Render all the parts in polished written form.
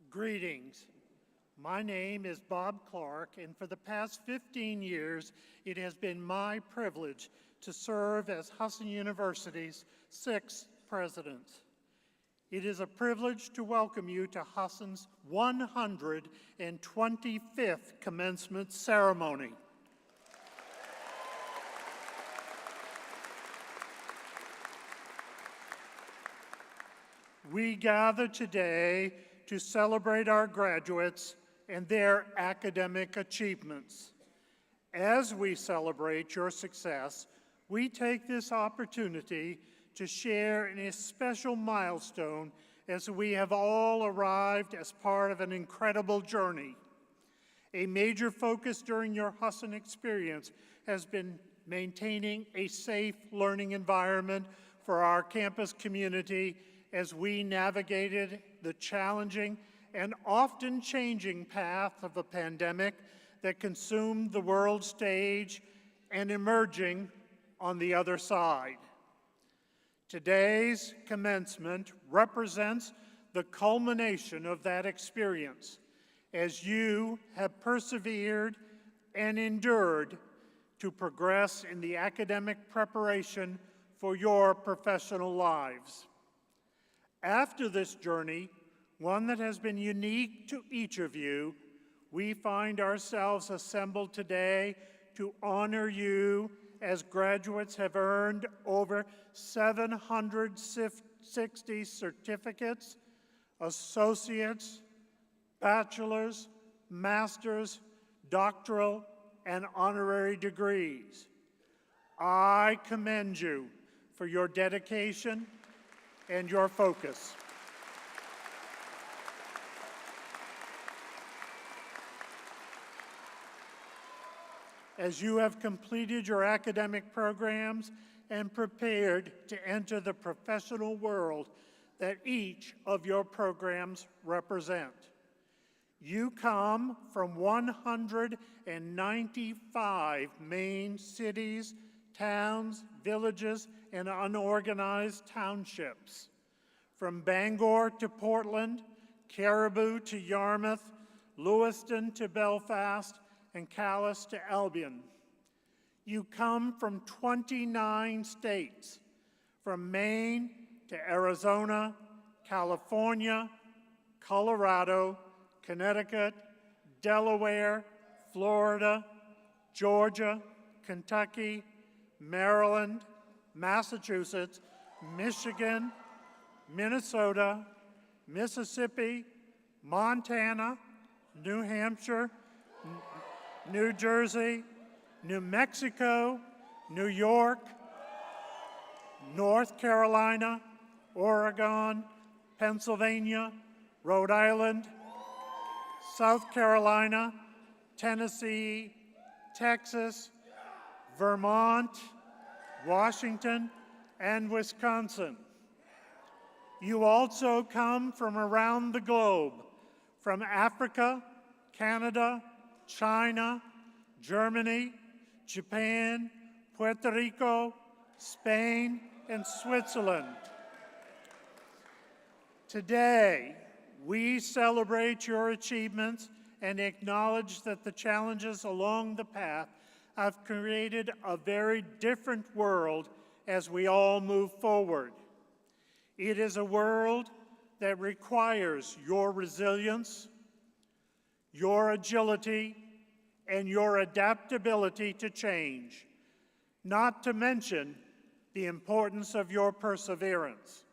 Greetings. My name is Bob Clark, and for the past 15 years, it has been my privilege to serve as Husson University's 6th president. It is a privilege to welcome you to Husson's 125th commencement ceremony. We gather today to celebrate our graduates and their academic achievements. As we celebrate your success, we take this opportunity to share in a special milestone as we have all arrived as part of an incredible journey. A major focus during your Husson experience has been maintaining a safe learning environment for our campus community as we navigated the challenging and often changing path of a pandemic that consumed the world stage and emerging on the other side. Today's commencement represents the culmination of that experience as you have persevered and endured to progress in the academic preparation for your professional lives. After this journey, one that has been unique to each of you, we find ourselves assembled today to honor you as graduates have earned over 760 certificates, associates, bachelor's, master's, doctoral, and honorary degrees. I commend you for your dedication and your focus. As you have completed your academic programs and prepared to enter the professional world that each of your programs represent. You come from 195 main cities, towns, villages, and unorganized townships. From Bangor to Portland, Caribou to Yarmouth, Lewiston to Belfast, and Calais to Albion. You come from 29 states, from Maine to Arizona, California, Colorado, Connecticut, Delaware, Florida, Georgia, Kentucky, Maryland, Massachusetts, Michigan, Minnesota, Mississippi, Montana, New Hampshire, New Jersey, New Mexico, New York, North Carolina, Oregon, Pennsylvania, Rhode Island, South Carolina, Tennessee, Texas, Vermont, Washington, and Wisconsin. You also come from around the globe, from Africa, Canada, China, Germany, Japan, Puerto Rico, Spain, and Switzerland. Today, we celebrate your achievements and acknowledge that the challenges along the path have created a very different world as we all move forward. It is a world that requires your resilience, your agility, and your adaptability to change, not to mention the importance of your perseverance.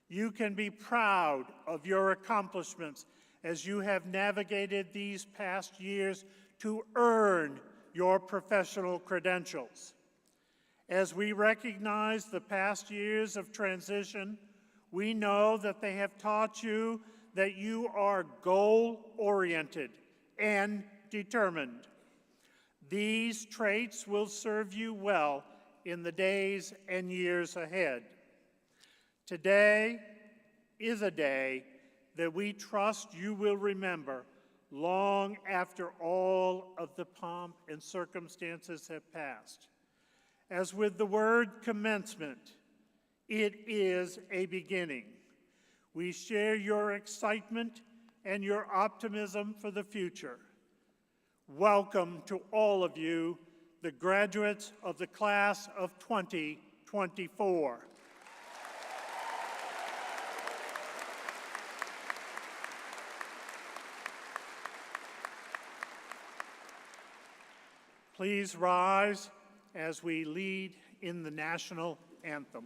You can be proud of your accomplishments as you have navigated these past years to earn your professional credentials. As we recognize the past years of transition, we know that they have taught you that you are goal-oriented and determined. These traits will serve you well in the days and years ahead. Today is a day that we trust you will remember long after all of the pomp and circumstances have passed. As with the word commencement, it is a beginning. We share your excitement and your optimism for the future. Welcome to all of you, the graduates of the class of 2024. Please rise as we lead in the national anthem.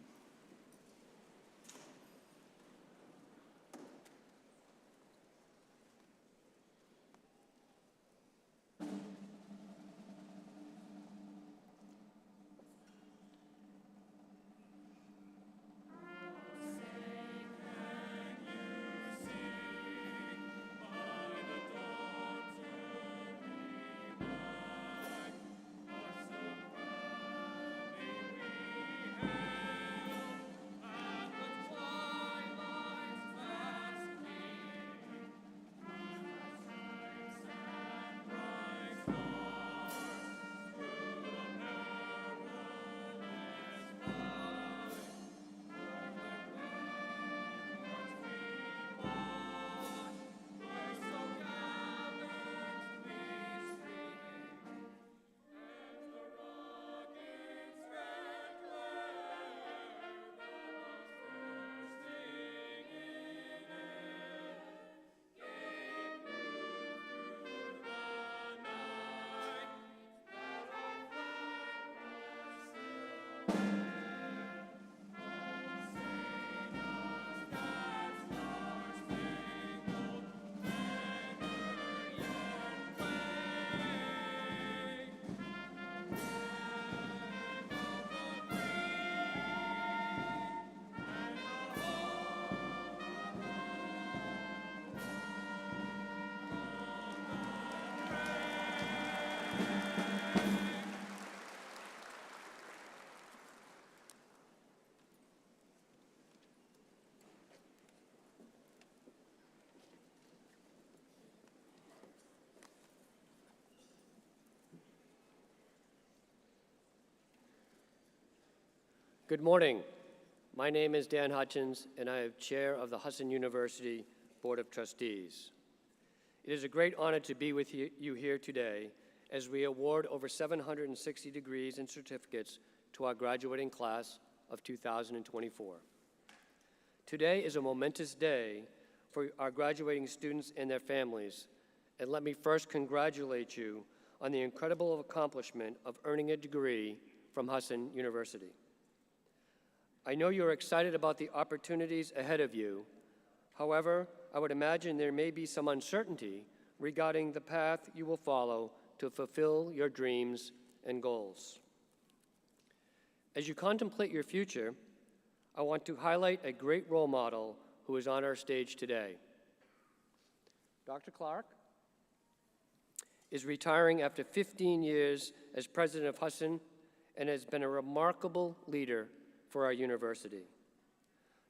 Good morning. My name is Dan Hutchins, and I am chair of the Husson University Board of Trustees. It is a great honor to be with you here today as we award over 760 degrees and certificates to our graduating class of 2024. Today is a momentous day for our graduating students and their families, and let me first congratulate you on the incredible accomplishment of earning a degree from Husson University. I know you're excited about the opportunities ahead of you. However, I would imagine there may be some uncertainty regarding the path you will follow to fulfill your dreams and goals. As you contemplate your future, I want to highlight a great role model who is on our stage today. Dr. Clark is retiring after 15 years as president of Husson and has been a remarkable leader for our university.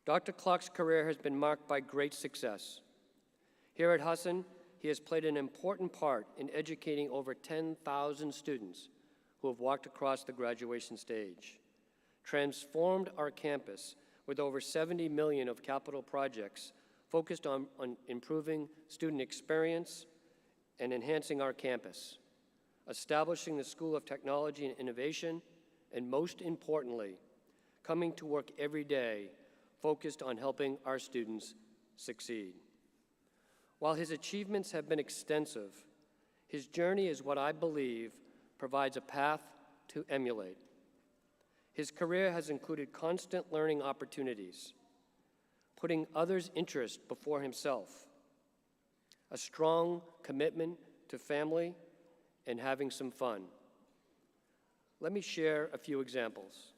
Dr. Clark's career has been marked by great success. Here at Husson, he has played an important part in educating over 10,000 students who have walked across the graduation stage, transformed our campus with over $70 million of capital projects focused on improving student experience and enhancing our campus, establishing the School of Technology and Innovation, and most importantly, coming to work every day focused on helping our students succeed. While his achievements have been extensive, his journey is what I believe provides a path to emulate. His career has included constant learning opportunities, putting others' interests before himself, a strong commitment to family, and having some fun. Let me share a few examples.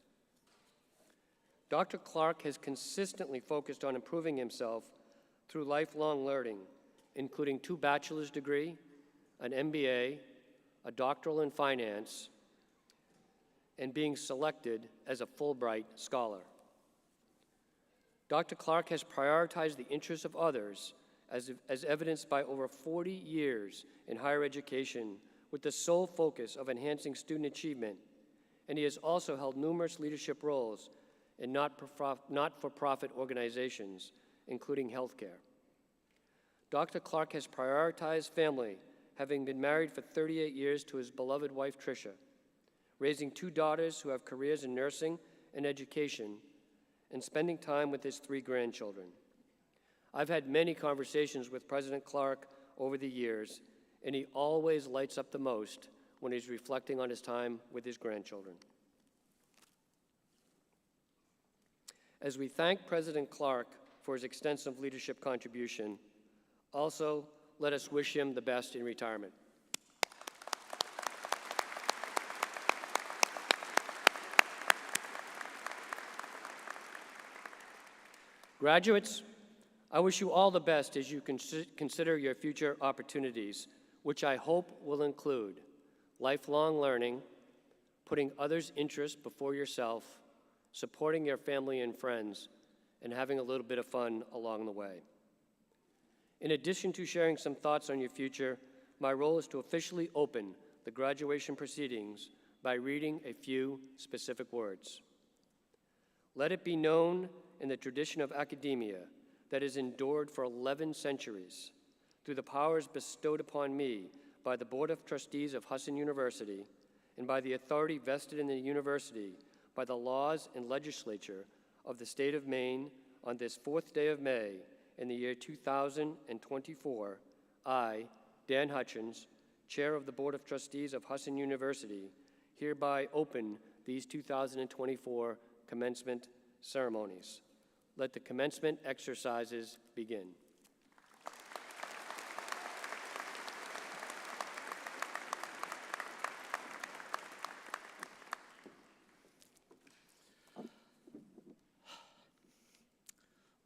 Dr. Clark has consistently focused on improving himself through lifelong learning, including 2 bachelor's degrees, an MBA, a doctoral in finance, and being selected as a Fulbright scholar. Dr. Clark has prioritized the interests of others as evidenced by over 40 years in higher education with the sole focus of enhancing student achievement, and he has also held numerous leadership roles in not-for-profit organizations, including healthcare. Dr. Clark has prioritized family, having been married for 38 years to his beloved wife, Tricia, raising 2 daughters who have careers in nursing and education, and spending time with his 3 grandchildren. I've had many conversations with President Clark over the years, and he always lights up the most when he's reflecting on his time with his grandchildren. As we thank President Clark for his extensive leadership contribution, also let us wish him the best in retirement. Graduates, I wish you all the best as you consider your future opportunities, which I hope will include lifelong learning, putting others' interests before yourself, supporting your family and friends, and having a little bit of fun along the way. In addition to sharing some thoughts on your future, my role is to officially open the graduation proceedings by reading a few specific words. Let it be known in the tradition of academia that has endured for 11 centuries, through the powers bestowed upon me by the Board of Trustees of Husson University and by the authority vested in the university by the laws and legislature of the state of Maine on this 4th day of May in the year 2024, I, Dan Hutchins, Chair of the Board of Trustees of Husson University, hereby open these 2024 commencement ceremonies. Let the commencement exercises begin.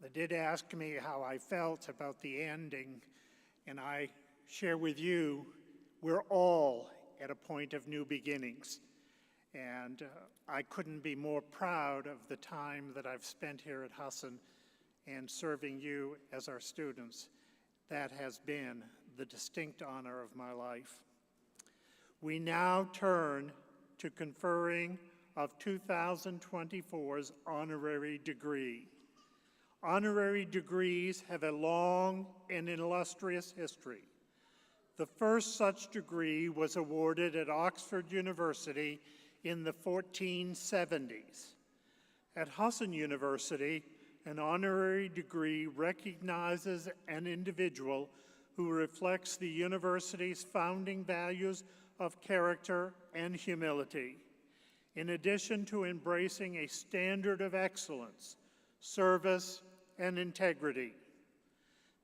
They did ask me how I felt about the ending, and I share with you, we're all at a point of new beginnings. And I couldn't be more proud of the time that I've spent here at Husson and serving you as our students. That has been the distinct honor of my life. We now turn to conferring of 2024's honorary degree. Honorary degrees have a long and illustrious history. The first such degree was awarded at Oxford University in the 1470s. At Husson University, an honorary degree recognizes an individual who reflects the university's founding values of character and humility, in addition to embracing a standard of excellence, service, and integrity.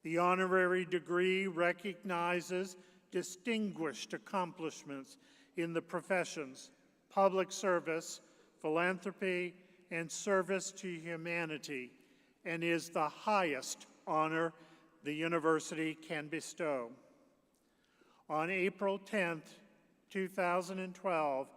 The honorary degree recognizes distinguished accomplishments in the professions, public service, philanthropy, and service to humanity, and is the highest honor the university can bestow. On April 10, 2012,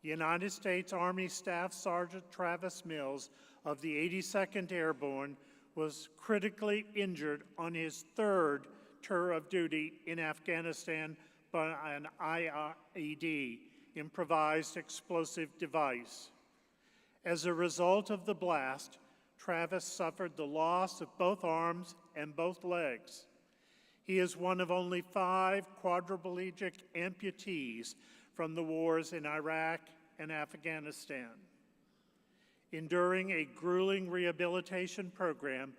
United States Army Staff Sergeant Travis Mills of the 82nd Airborne was critically injured on his 3rd tour of duty in Afghanistan by an IED, improvised explosive device. As a result of the blast, Travis suffered the loss of both arms and both legs. He is one of only 5 quadriplegic amputees from the wars in Iraq and Afghanistan. Enduring a grueling rehabilitation program,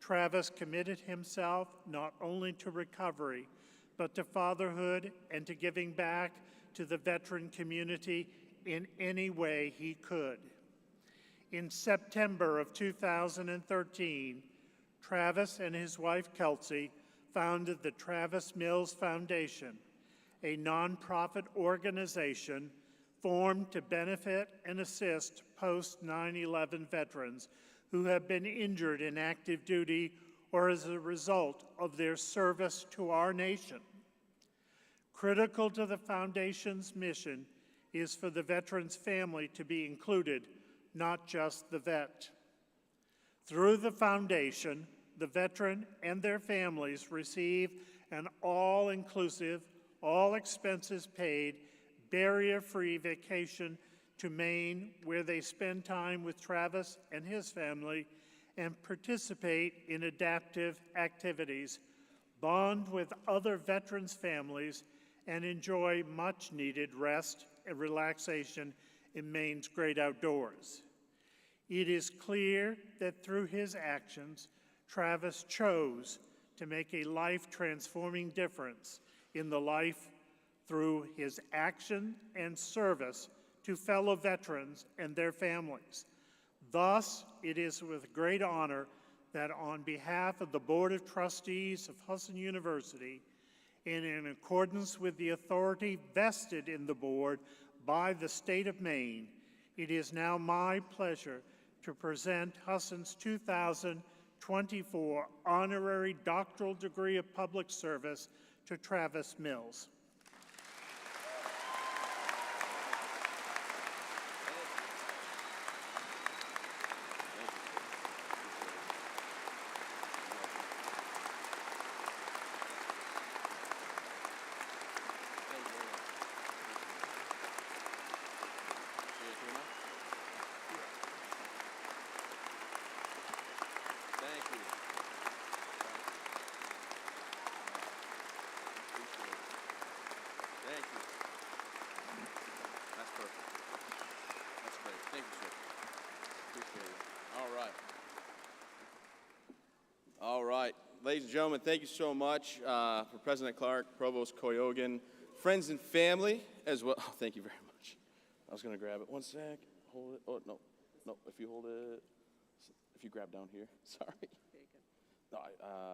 Travis committed himself not only to recovery, but to fatherhood and to giving back to the veteran community in any way he could. In September of 2013, Travis and his wife Kelsey founded the Travis Mills Foundation, a nonprofit organization formed to benefit and assist post-9/11 veterans who have been injured in active duty or as a result of their service to our nation. Critical to the Foundation's mission is for the veteran's family to be included, not just the vet. Through the Foundation, the veteran and their families receive an all-inclusive, all-expenses-paid, barrier-free vacation to Maine, where they spend time with Travis and his family and participate in adaptive activities, bond with other veterans' families, and enjoy much-needed rest and relaxation in Maine's great outdoors. It is clear that through his actions, Travis chose to make a life-transforming difference in the life through his action and service to fellow veterans and their families. Thus, it is with great honor that on behalf of the Board of Trustees of Husson University, and in accordance with the authority vested in the board by the state of Maine, it is now my pleasure to present Husson's 2024 Honorary Doctoral Degree of Public Service to Travis Mills. All right. Ladies and gentlemen, thank you so much for President Clark, Provost Koyogan, friends and family as well. Oh, thank you very much. I was going to grab it. One sec. Hold it. Oh, no. No, if you hold it. If you grab down here. Sorry. There you go. No,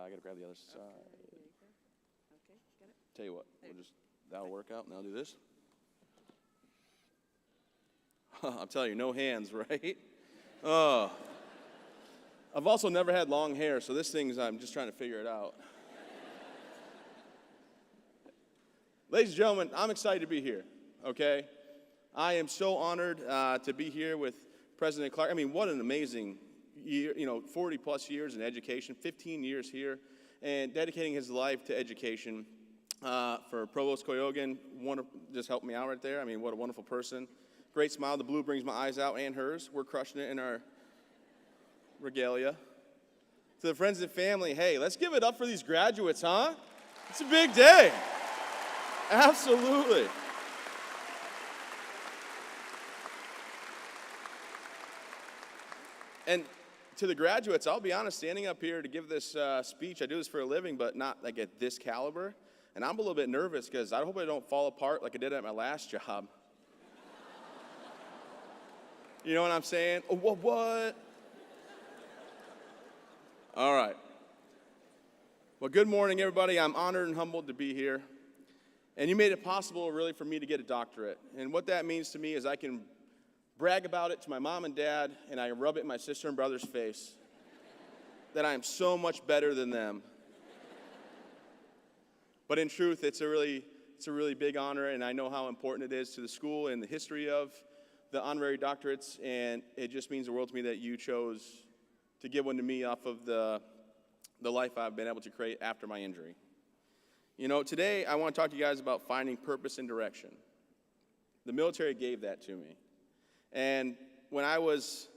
I got to grab the other side. Okay, there you go. Okay, got it? Tell you what. That'll work out, and I'll do this. I'm telling you, no hands, right? Oh. I've also never had long hair, so this thing's, I'm just trying to figure it out. Ladies and gentlemen, I'm excited to be here, okay? I am so honored to be here with President Clark. I mean, what an amazing year, 40 plus years in education, 15 years here, and dedicating his life to education. For Provost Koyogan, just helped me out right there. I mean, what a wonderful person. Great smile. The blue brings my eyes out, and hers. We're crushing it in our regalia. To the friends and family, hey, let's give it up for these graduates, huh? It's a big day. Absolutely. And to the graduates, I'll be honest, standing up here to give this speech, I do this for a living, but not like at this caliber. And I'm a little bit nervous because I hope I don't fall apart like I did at my last job. You know what I'm saying? Oh, what? All right. Well, good morning, everybody. I'm honored and humbled to be here. And you made it possible, really, for me to get a doctorate. And what that means to me is I can brag about it to my mom and dad, and I rub it in my sister and brother's face that I am so much better than them. But in truth, it's a really big honor, and I know how important it is to the school and the history of the honorary doctorates, and it just means the world to me that you chose to give one to me off of the life I've been able to create after my injury. Today I want to talk to you guys about finding purpose and direction. The military gave that to me. And when I was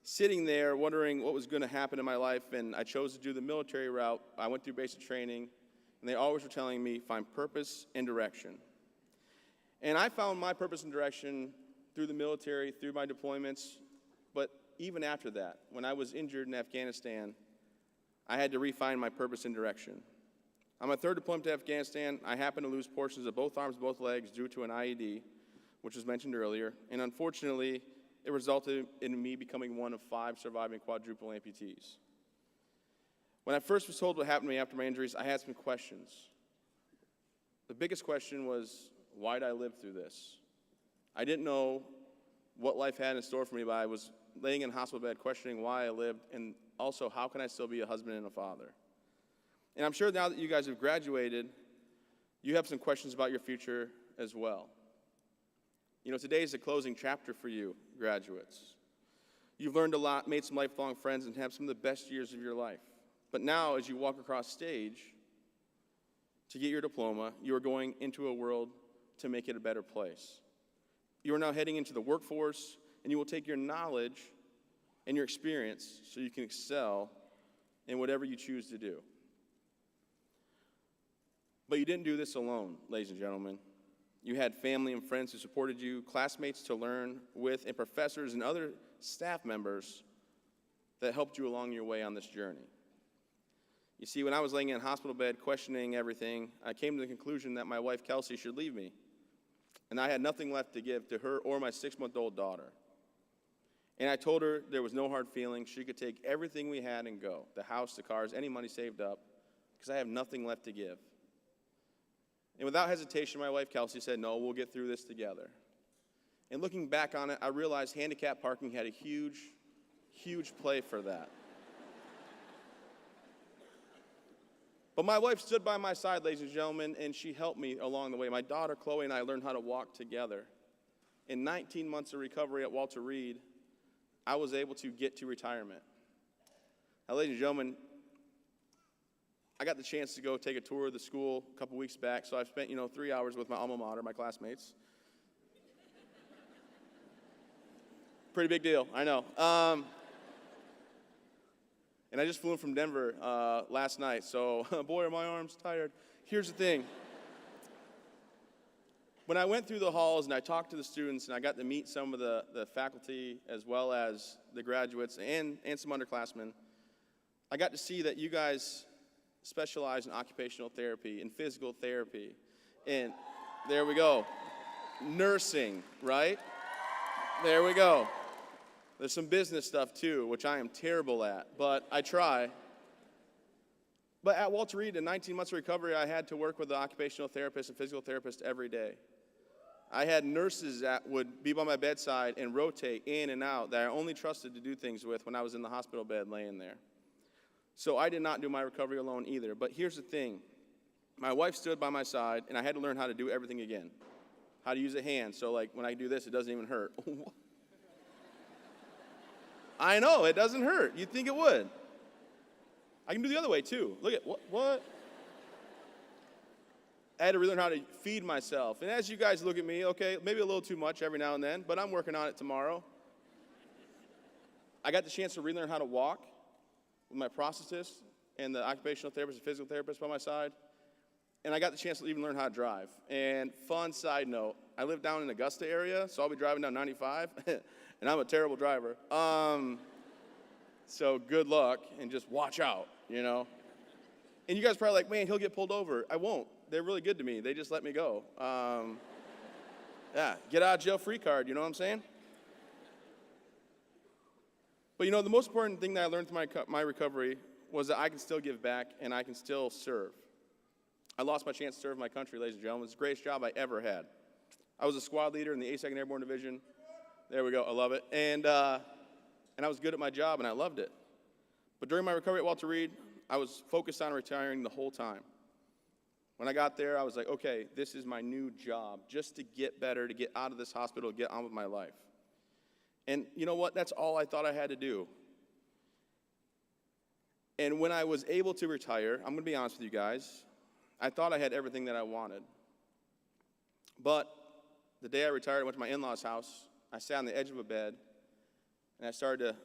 sitting there wondering what was going to happen in my life and I chose to do the military route, I went through basic training, and they always were telling me, find purpose and direction. And I found my purpose and direction through the military, through my deployments, but even after that, when I was injured in Afghanistan, I had to refine my purpose and direction. On my third deployment to Afghanistan, I happened to lose portions of both arms, both legs due to an IED, which was mentioned earlier, and unfortunately, it resulted in me becoming one of 5 surviving quadruple amputees. When I first was told what happened to me after my injuries, I had some questions. The biggest question was, why did I live through this? I didn't know what life had in store for me, but I was laying in a hospital bed questioning why I lived, and also how can I still be a husband and a father? And I'm sure now that you guys have graduated, you have some questions about your future as well. Today is the closing chapter for you, graduates. You've learned a lot, made some lifelong friends, and have some of the best years of your life. But now, as you walk across stage to get your diploma, you are going into a world to make it a better place. You are now heading into the workforce, and you will take your knowledge and your experience so you can excel in whatever you choose to do. But you didn't do this alone, ladies and gentlemen. You had family and friends who supported you, classmates to learn with, and professors and other staff members that helped you along your way on this journey. You see, when I was laying in a hospital bed questioning everything, I came to the conclusion that my wife, Kelsey, should leave me. And I had nothing left to give to her or my 6-month-old daughter. And I told her there was no hard feelings. She could take everything we had and go, the house, the cars, any money saved up, because I have nothing left to give. And without hesitation, my wife, Kelsey, said, no, we'll get through this together. And looking back on it, I realized handicap parking had a huge, huge play for that. But my wife stood by my side, ladies and gentlemen, and she helped me along the way. My daughter, Chloe, and I learned how to walk together. In 19 months of recovery at Walter Reed, I was able to get to retirement. Now, ladies and gentlemen, I got the chance to go take a tour of the school a couple weeks back, so I've spent, 3 hours with my alma mater, my classmates. Pretty big deal, I know. And I just flew in from Denver last night, so boy, are my arms tired. Here's the thing. When I went through the halls and I talked to the students and I got to meet some of the faculty as well as the graduates and some underclassmen, I got to see that you guys specialize in occupational therapy and physical therapy. And there we go. Nursing, right? There we go. There's some business stuff too, which I am terrible at, but I try. But at Walter Reed, in 19 months of recovery, I had to work with an occupational therapist and physical therapist every day. I had nurses that would be by my bedside and rotate in and out that I only trusted to do things with when I was in the hospital bed laying there. So I did not do my recovery alone either. But here's the thing. My wife stood by my side, and I had to learn how to do everything again. How to use a hand. So, like, when I do this, it doesn't even hurt. I know, it doesn't hurt. You'd think it would. I can do the other way, too. Look at, what? I had to relearn how to feed myself. And as you guys look at me, okay, maybe a little too much every now and then, but I'm working on it tomorrow. I got the chance to relearn how to walk with my prosthetist and the occupational therapist and physical therapist by my side. And I got the chance to even learn how to drive. And fun side note, I live down in Augusta area, so I'll be driving down 95, and I'm a terrible driver. So good luck, and just watch out, And you guys are probably like, man, he'll get pulled over. I won't. They're really good to me. They just let me go. Yeah, get out of jail free card, you know what I'm saying? But the most important thing that I learned through my recovery was that I can still give back and I can still serve. I lost my chance to serve my country, ladies and gentlemen. It's the greatest job I ever had. I was a squad leader in the 82nd Airborne Division. There we go, I love it. And I was good at my job and I loved it. But during my recovery at Walter Reed, I was focused on retiring the whole time. When I got there, I was like, okay, this is my new job, just to get better, to get out of this hospital, get on with my life. And you know what? That's all I thought I had to do. And when I was able to retire, I'm going to be honest with you guys, I thought I had everything that I wanted. But the day I retired, I went to my in-laws' house. I sat on the edge of a bed, and I started to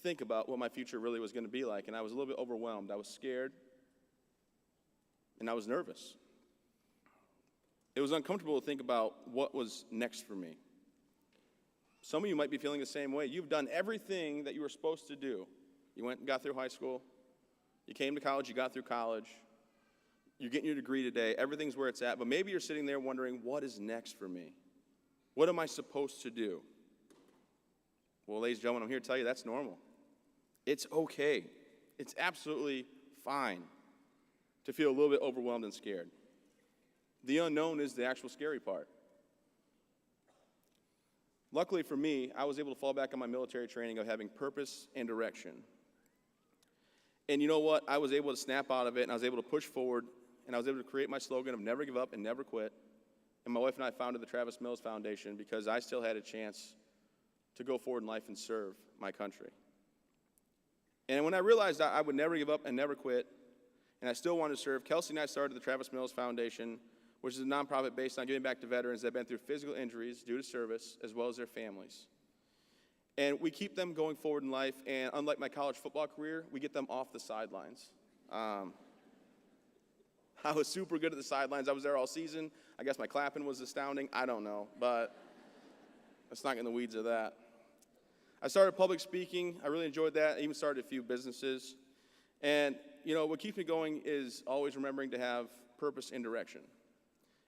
think about what my future really was going to be like. And I was a little bit overwhelmed. I was scared, and I was nervous. It was uncomfortable to think about what was next for me. Some of you might be feeling the same way. You've done everything that you were supposed to do. You went and got through high school. You came to college. You got through college. You're getting your degree today. Everything's where it's at. But maybe you're sitting there wondering, what is next for me? What am I supposed to do? Well, ladies and gentlemen, I'm here to tell you that's normal. It's okay. It's absolutely fine to feel a little bit overwhelmed and scared. The unknown is the actual scary part. Luckily for me, I was able to fall back on my military training of having purpose and direction. And you know what? I was able to snap out of it, and I was able to push forward, and I was able to create my slogan of never give up and never quit. And my wife and I founded the Travis Mills Foundation because I still had a chance to go forward in life and serve my country. And when I realized I would never give up and never quit, and I still wanted to serve, Kelsey and I started the Travis Mills Foundation, which is a nonprofit based on giving back to veterans that have been through physical injuries due to service, as well as their families. And we keep them going forward in life, and unlike my college football career, we get them off the sidelines. I was super good at the sidelines. I was there all season. I guess my clapping was astounding. I don't know, but let's not get in the weeds of that. I started public speaking. I really enjoyed that. I even started a few businesses. And, you know, what keeps me going is always remembering to have purpose and direction.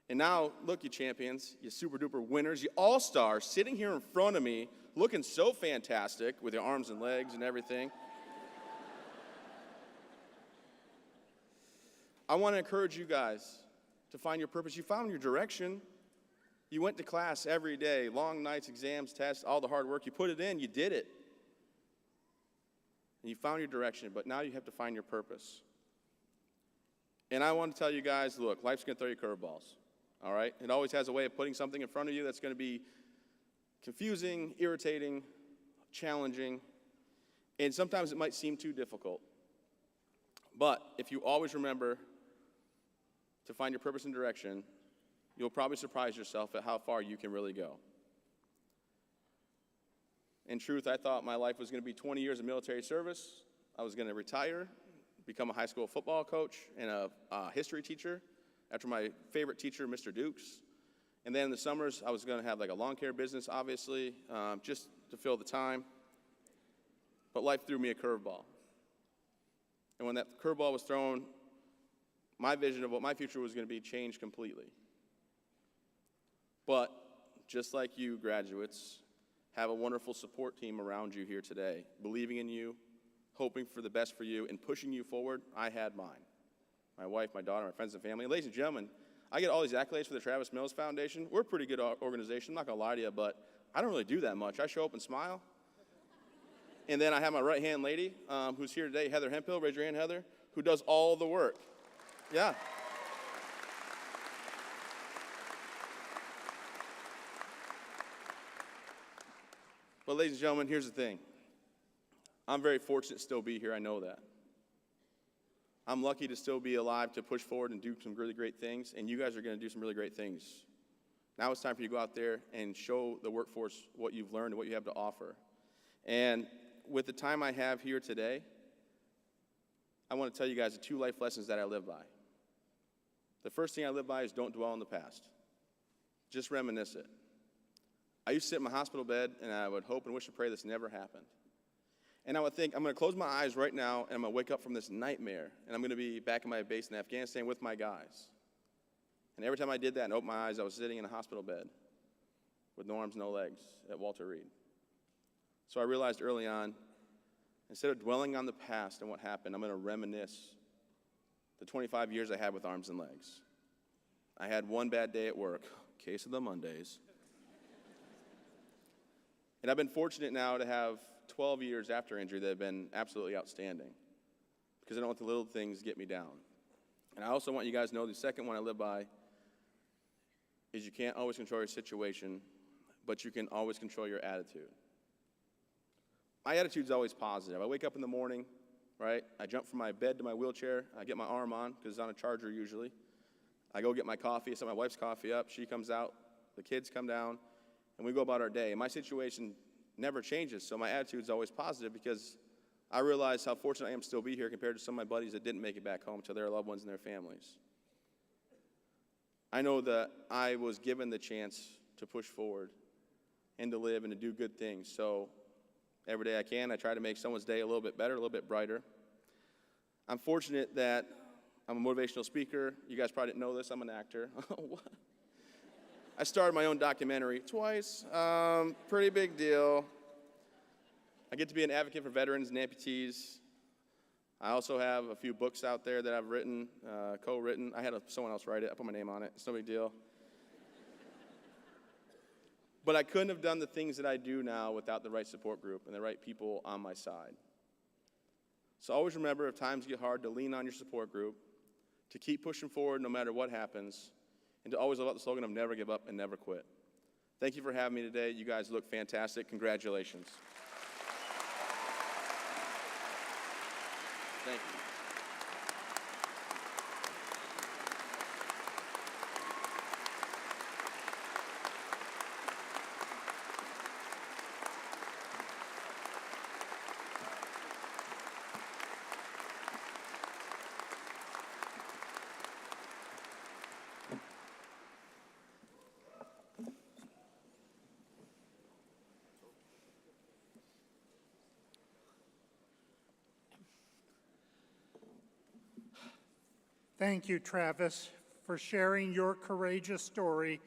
And now, look, you champions, you super-duper winners, you all-stars sitting here in front of me looking so fantastic with your arms and legs and everything. I want to encourage you guys to find your purpose. You found your direction. You went to class every day, long nights, exams, tests, all the hard work. You put it in, you did it. And you found your direction, but now you have to find your purpose. And I want to tell you guys, look, life's going to throw you curveballs, all right? It always has a way of putting something in front of you that's going to be confusing, irritating, challenging, and sometimes it might seem too difficult. But if you always remember to find your purpose and direction, you'll probably surprise yourself at how far you can really go. In truth, I thought my life was going to be 20 years of military service. I was going to retire, become a high school football coach and a history teacher after my favorite teacher, Mr. Dukes. And then in the summers, I was going to have like a lawn care business, obviously, just to fill the time. But life threw me a curveball. And when that curveball was thrown, my vision of what my future was going to be changed completely. But just like you graduates, have a wonderful support team around you here today, believing in you, hoping for the best for you, and pushing you forward. I had mine. My wife, my daughter, my friends and family. And ladies and gentlemen, I get all these accolades for the Travis Mills Foundation. We're a pretty good organization, I'm not going to lie to you, but I don't really do that much. I show up and smile. And then I have my right-hand lady, who's here today, Heather Hemphill. Raise your hand, Heather, who does all the work. Yeah. But ladies and gentlemen, here's the thing. I'm very fortunate to still be here. I know that. I'm lucky to still be alive to push forward and do some really great things, and you guys are going to do some really great things. Now it's time for you to go out there and show the workforce what you've learned and what you have to offer. And with the time I have here today, I want to tell you guys the 2 life lessons that I live by. The first thing I live by is don't dwell on the past. Just reminisce it. I used to sit in my hospital bed, and I would hope and wish and pray this never happened. And I would think, I'm going to close my eyes right now, and I'm going to wake up from this nightmare, and I'm going to be back in my base in Afghanistan with my guys. And every time I did that and opened my eyes, I was sitting in a hospital bed with no arms, no legs at Walter Reed. So I realized early on, instead of dwelling on the past and what happened, I'm going to reminisce the 25 years I had with arms and legs. I had one bad day at work, case of the Mondays. And I've been fortunate now to have 12 years after injury that have been absolutely outstanding because I don't let the little things get me down. And I also want you guys to know the second one I live by is you can't always control your situation, but you can always control your attitude. My attitude's always positive. I wake up in the morning, right? I jump from my bed to my wheelchair. I get my arm on because it's on a charger usually. I go get my coffee. I set my wife's coffee up. She comes out. The kids come down. And we go about our day. And my situation never changes, so my attitude's always positive because I realize how fortunate I am to still be here compared to some of my buddies that didn't make it back home to their loved ones and their families. I know that I was given the chance to push forward and to live and to do good things. So every day I can, I try to make someone's day a little bit better, a little bit brighter. I'm fortunate that I'm a motivational speaker. You guys probably didn't know this. I'm an actor. What? I started my own documentary twice. Pretty big deal. I get to be an advocate for veterans and amputees. I also have a few books out there that I've written, co-written. I had someone else write it. I put my name on it. It's no big deal. But I couldn't have done the things that I do now without the right support group and the right people on my side. So always remember, if times get hard, to lean on your support group, to keep pushing forward no matter what happens, and to always live out the slogan of never give up and never quit. Thank you for having me today. You guys look fantastic. Congratulations. Thank you. Thank you, Travis, for sharing your courageous story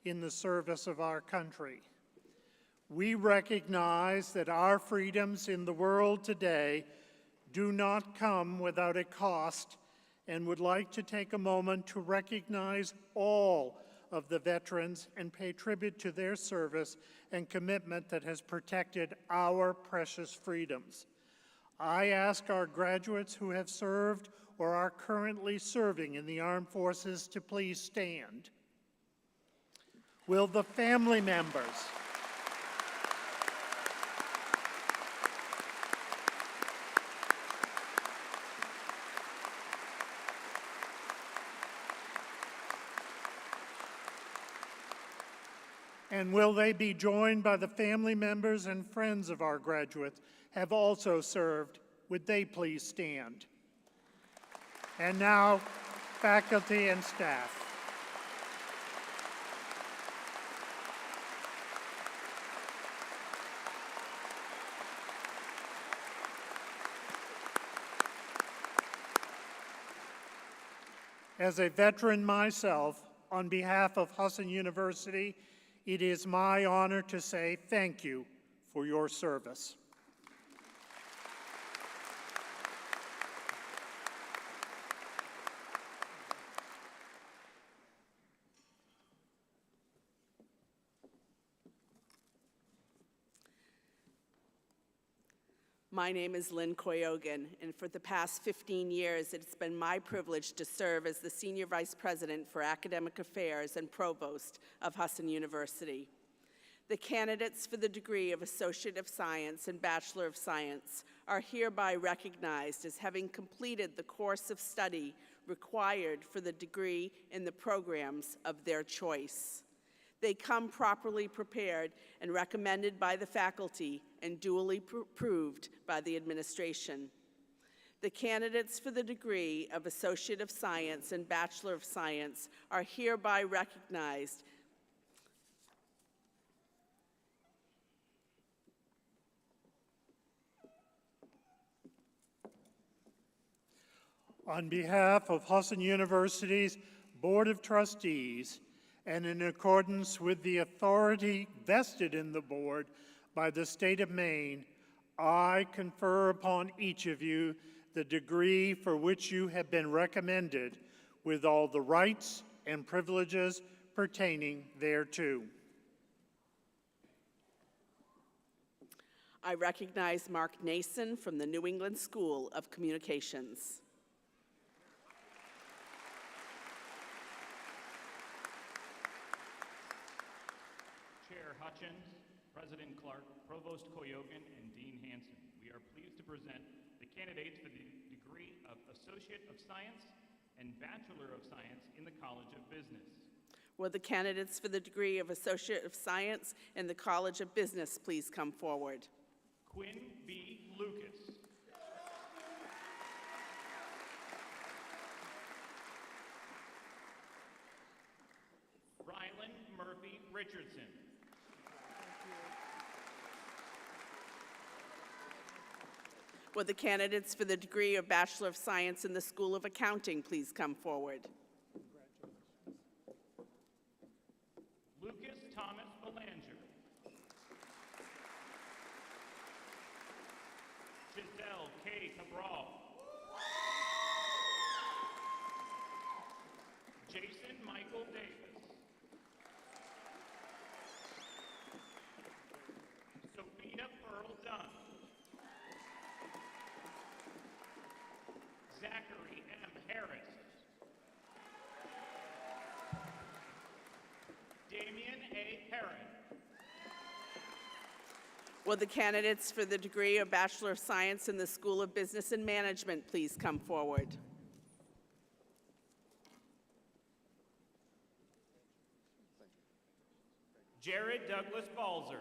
in the service of our country. We recognize that our freedoms in the world today do not come without a cost, and would like to take a moment to recognize all of the veterans and pay tribute to their service and commitment that has protected our precious freedoms. I ask our graduates who have served or are currently serving in the armed forces to please stand. Will the family members and will they be joined by the family members and friends of our graduates have also served? Would they please stand? And now, faculty and staff. As a veteran myself, on behalf of Husson University, it is my honor to say thank you for your service. My name is Lynn Koyogan, and for the past 15 years, it's been my privilege to serve as the Senior Vice President for Academic Affairs and Provost of Husson University. The candidates for the degree of Associate of Science and Bachelor of Science are hereby recognized as having completed the course of study required for the degree in the programs of their choice. They come properly prepared and recommended by the faculty and duly approved by the administration. The candidates for the degree of Associate of Science and Bachelor of Science are hereby recognized On behalf of Husson University's Board of Trustees, and in accordance with the authority vested in the board by the state of Maine, I confer upon each of you the degree for which you have been recommended, with all the rights and privileges pertaining thereto. I recognize Mark Nason from the New England School of Communications. Chair Hutchins, President Clark, Provost Koyogan, and Dean Hanson, we are pleased to present the candidates for the degree of Associate of Science and Bachelor of Science in the College of Business. Will the candidates for the degree of Associate of Science in the College of Business please come forward? Quinn B. Lucas. Rylan Murphy Richardson. Will the candidates for the degree of Bachelor of Science in the School of Accounting please come forward? Lucas Thomas Belanger. Giselle K. Cabral. Jason Michael Davis. Sophia Pearl Dunn. Zachary M. Harris. Damian A. Herron. Will the candidates for the degree of Bachelor of Science in the School of Business and Management please come forward? Jared Douglas Balzer.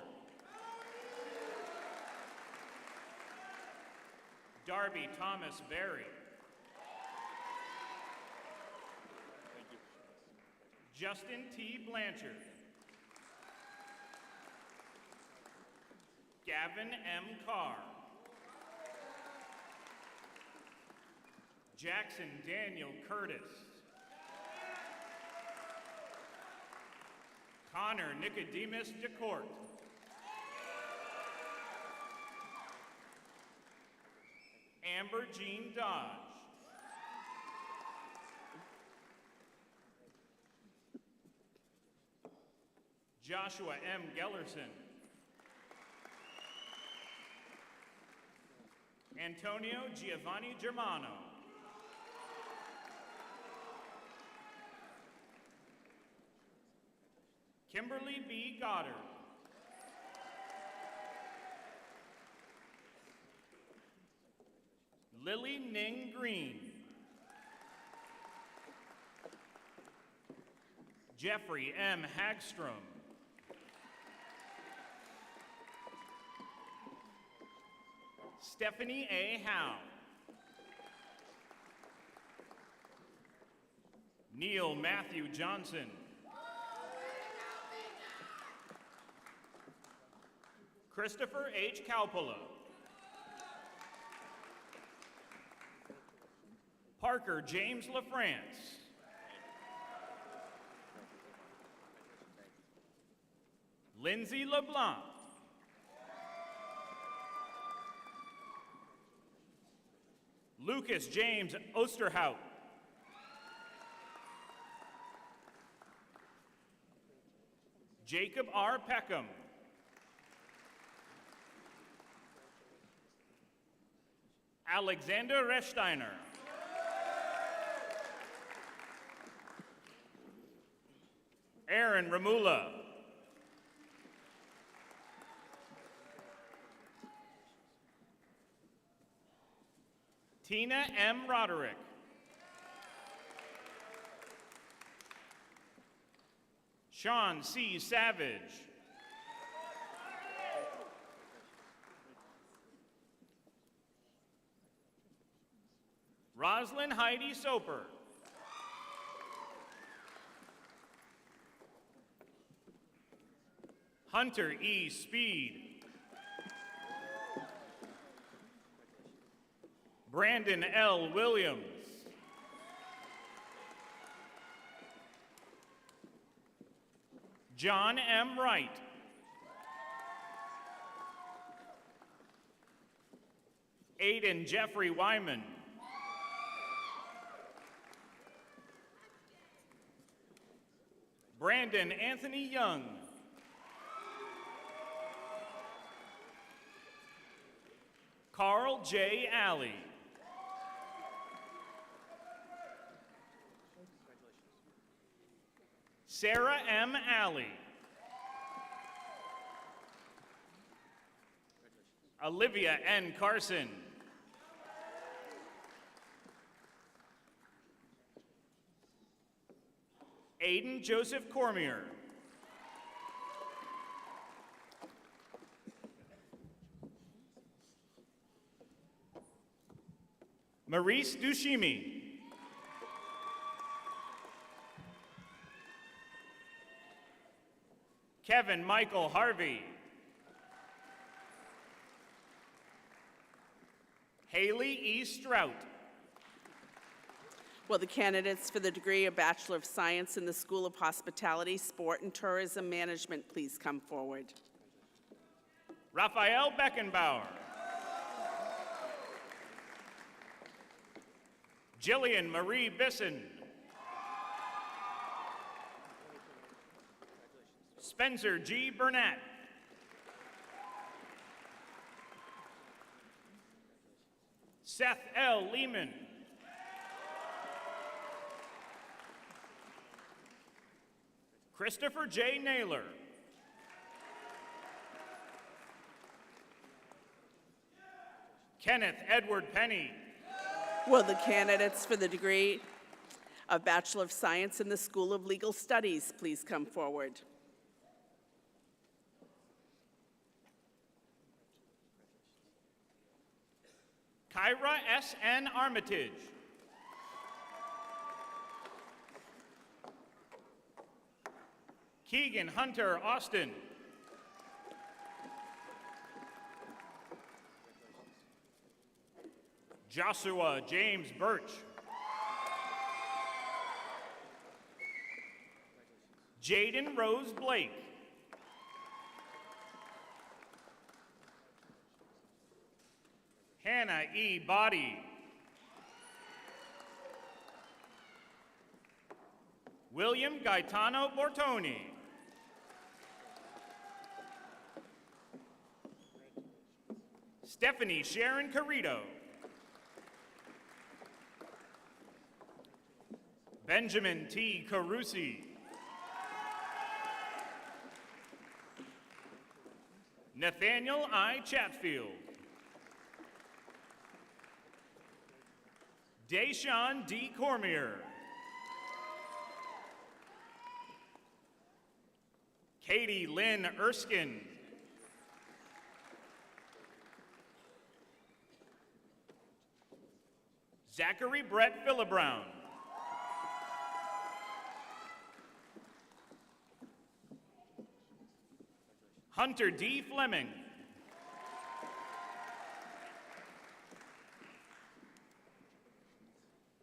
Darby Thomas Berry. Justin T. Blanchard. Gavin M. Carr. Jackson Daniel Curtis. Connor Nicodemus DeCourt. Amber Jean Dodge. Joshua M. Gellerson. Antonio Giovanni Germano. Kimberly B. Goddard. Lily Ning Green. Jeffrey M. Hagstrom. Stephanie A. Howe. Neil Matthew Johnson. Christopher H. Calpola. Parker James LaFrance. Lindsay LeBlanc. Lucas James Osterhout. Jacob R. Peckham. Alexander Rechsteiner. Aaron Ramula. Tina M. Roderick. Sean C. Savage. Roslyn Heidi Soper. Hunter E. Speed. Brandon L. Williams. John M. Wright. Aiden Jeffrey Wyman. Brandon Anthony Young. Carl J. Alley. Sarah M. Alley. Olivia N. Carson. Aiden Joseph Cormier. Maurice Dushimi. Kevin Michael Harvey. Haley E. Strout. Will the candidates for the degree of Bachelor of Science in the School of Hospitality, Sport, and Tourism Management please come forward? Raphael Beckenbauer. Jillian Marie Bisson. Spencer G. Burnett. Seth L. Lehman. Christopher J. Naylor. Kenneth Edward Penny. Will the candidates for the degree of Bachelor of Science in the School of Legal Studies please come forward? Kyra S. N. Armitage. Keegan Hunter Austin. Joshua James Birch. Jaden Rose Blake. Hannah E. Body. William Gaetano Bortoni. Stephanie Sharon Carrito. Benjamin T. Carusi. Nathaniel I. Chatfield. Deshaun D. Cormier. Katie Lynn Erskine. Zachary Brett Philibrown. Hunter D. Fleming.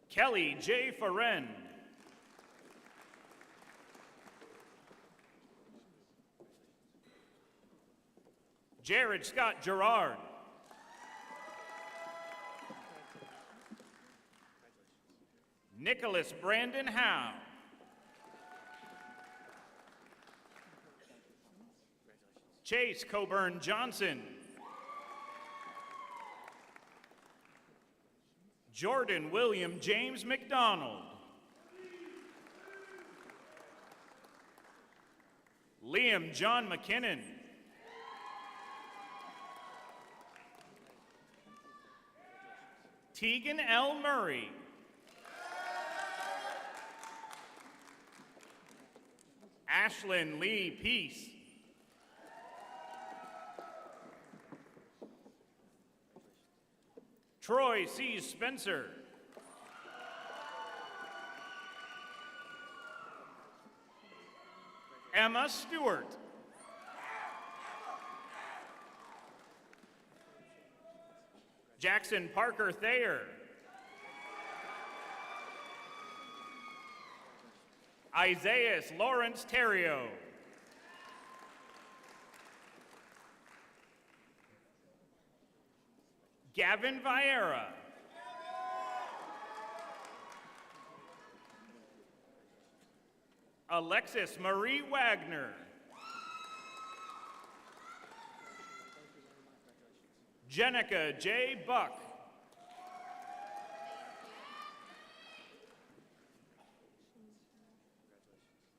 Kelly J. Ferren. Jared Scott Gerard. Nicholas Brandon Howe. Chase Coburn Johnson. Jordan William James McDonald. Liam John McKinnon. Tegan L. Murray. Ashlyn Lee Peace. Troy C. Spencer. Emma Stewart. Jackson Parker Thayer. Isaiah Lawrence Terrio. Gavin Vieira. Alexis Marie Wagner. Jenica J. Buck.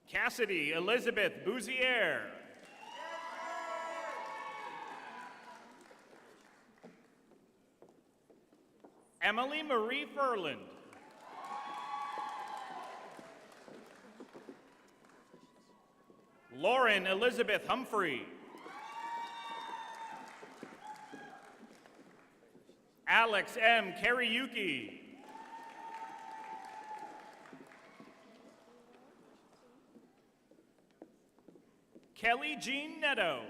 Cassidy Elizabeth Bouzier. Emily Marie Furland. Lauren Elizabeth Humphrey. Alex M. Kariuki. Kelly Jean Netto.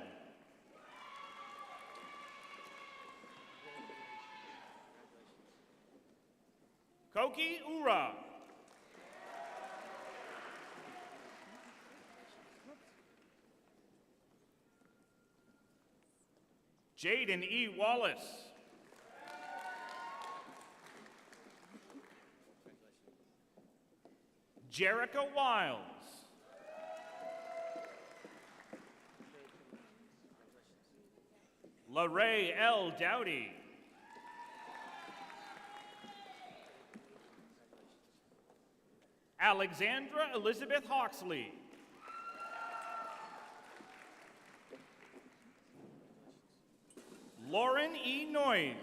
Koki Ura. Jaden E. Wallace. Jerica Wiles. LaRae L. Dowdy. Alexandra Elizabeth Hawksley. Lauren E. Noyes.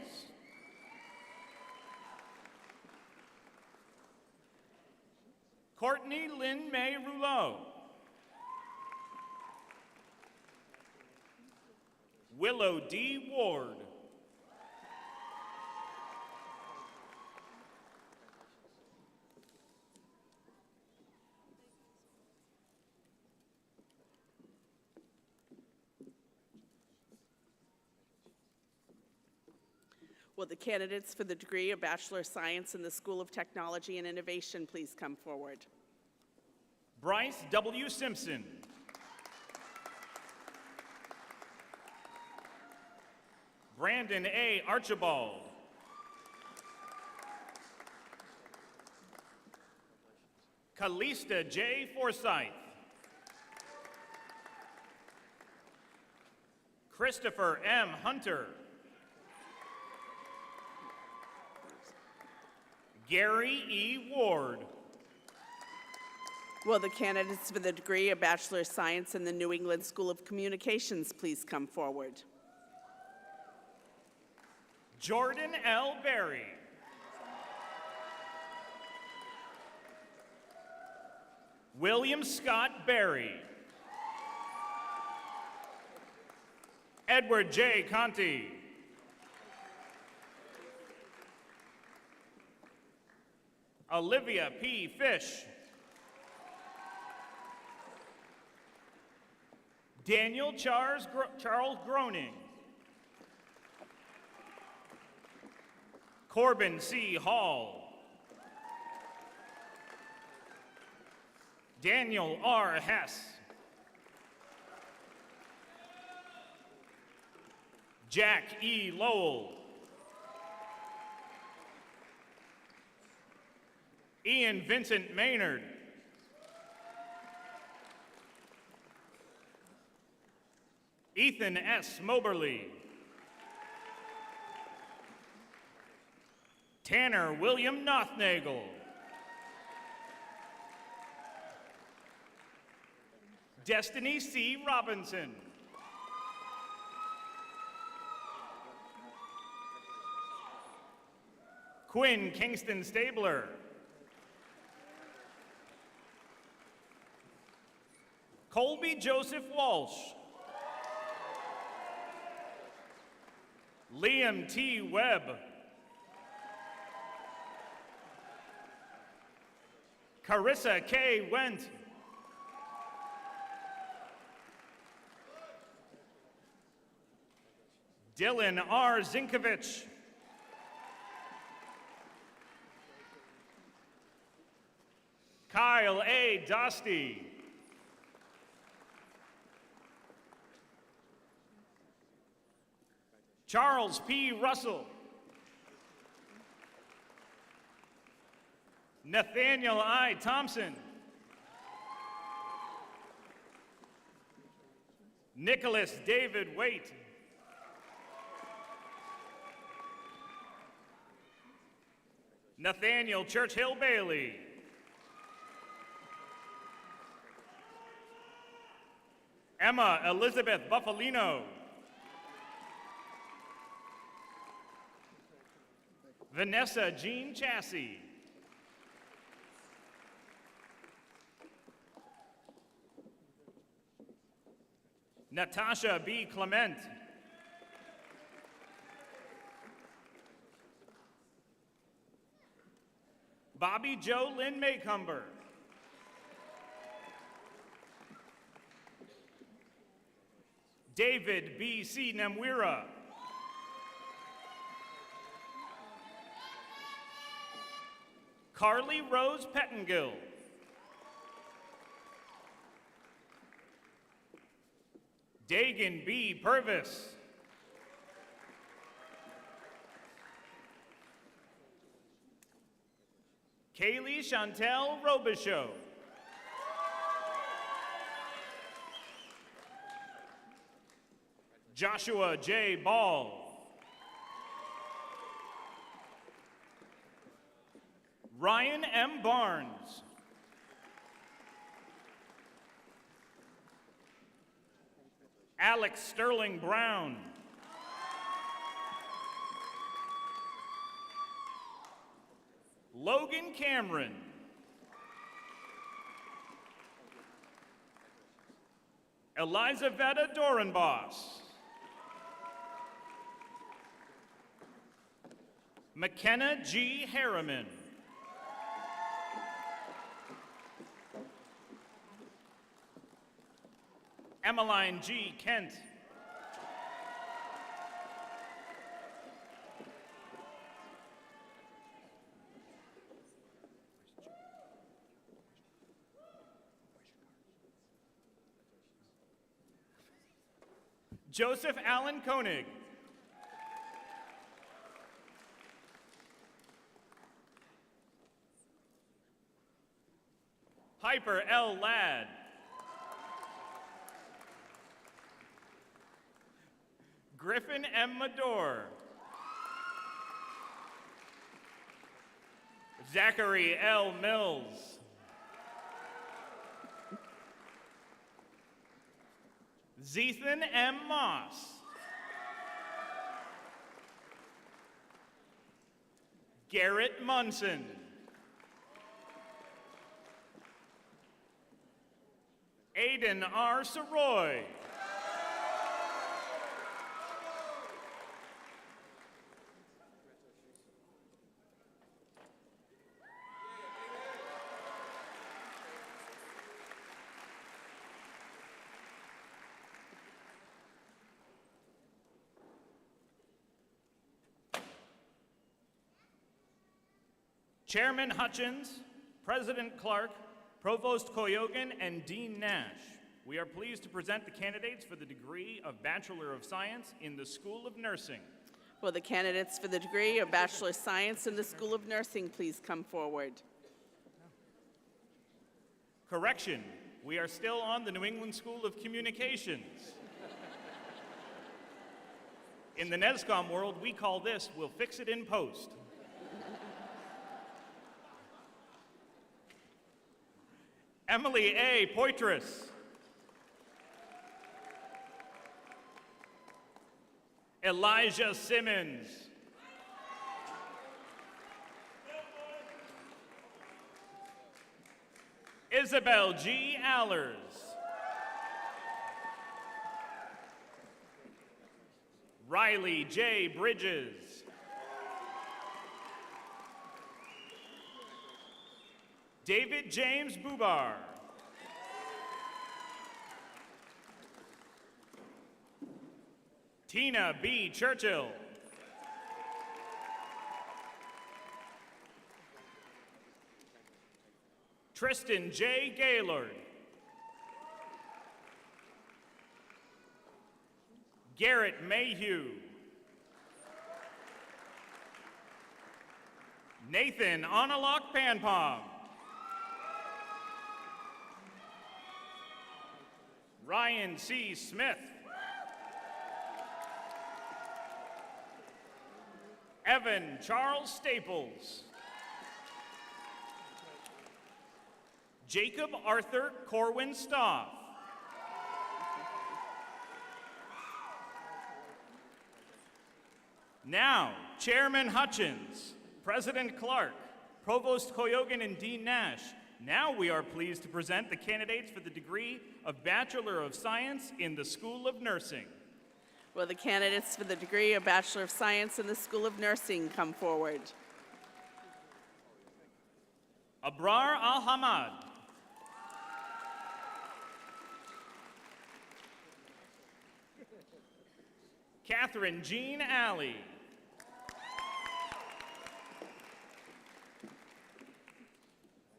Courtney Lynn May Rouleau. Willow D. Ward. Will the candidates for the degree of Bachelor of Science in the School of Technology and Innovation please come forward? Bryce W. Simpson. Brandon A. Archibald. Kalista J. Forsyth. Christopher M. Hunter. Gary E. Ward. Will the candidates for the degree of Bachelor of Science in the New England School of Communications please come forward? Jordan L. Berry. William Scott Berry. Edward J. Conti. Olivia P. Fish. Daniel Charles Groening. Corbin C. Hall. Daniel R. Hess. Jack E. Lowell. Ian Vincent Maynard. Ethan S. Moberly. Tanner William Nothnagel. Destiny C. Robinson. Quinn Kingston Stabler. Colby Joseph Walsh. Liam T. Webb. Carissa K. Wendt. Dylan R. Zinkovich. Kyle A. Dosty. Charles P. Russell. Nathaniel I. Thompson. Nicholas David Waite. Nathaniel Churchill Bailey. Emma Elizabeth Buffalino. Vanessa Jean Chassie. Natasha B. Clement. Bobby Joe Lynn Maycumber. David B. C. Namwira. Carly Rose Pettengill. Dagan B. Purvis. Kaylee Chantel Robichaux. Joshua J. Ball. Ryan M. Barnes. Alex Sterling Brown. Logan Cameron. Elizaveta Dorenboss. McKenna G. Harriman. Emmeline G. Kent. Joseph Allen Koenig. Piper L. Ladd. Griffin M. Mador. Zachary L. Mills. Zethan M. Moss. Garrett Munson. Aiden R. Soroy. Chairman Hutchins, President Clark, Provost Koyogan, and Dean Nash. We are pleased to present the candidates for the degree of Bachelor of Science in the School of Nursing. Will the candidates for the degree of Bachelor of Science in the School of Nursing please come forward? Correction, we are still on the New England School of Communications. In the NESCOM world, we call this, we'll fix it in post. Emily A. Poitras. Elijah Simmons. Isabel G. Allers. Riley J. Bridges. David James Bubar. Tina B. Churchill. Tristan J. Gaylord. Garrett Mayhew. Nathan Onalok Panpom. Ryan C. Smith. Evan Charles Staples. Jacob Arthur Corwin Stoff. Now, Chairman Hutchins, President Clark, Provost Koyogan, and Dean Nash. Now we are pleased to present the candidates for the degree of Bachelor of Science in the School of Nursing. Will the candidates for the degree of Bachelor of Science in the School of Nursing come forward? Abrar Al-Hamad. Catherine Jean Alley.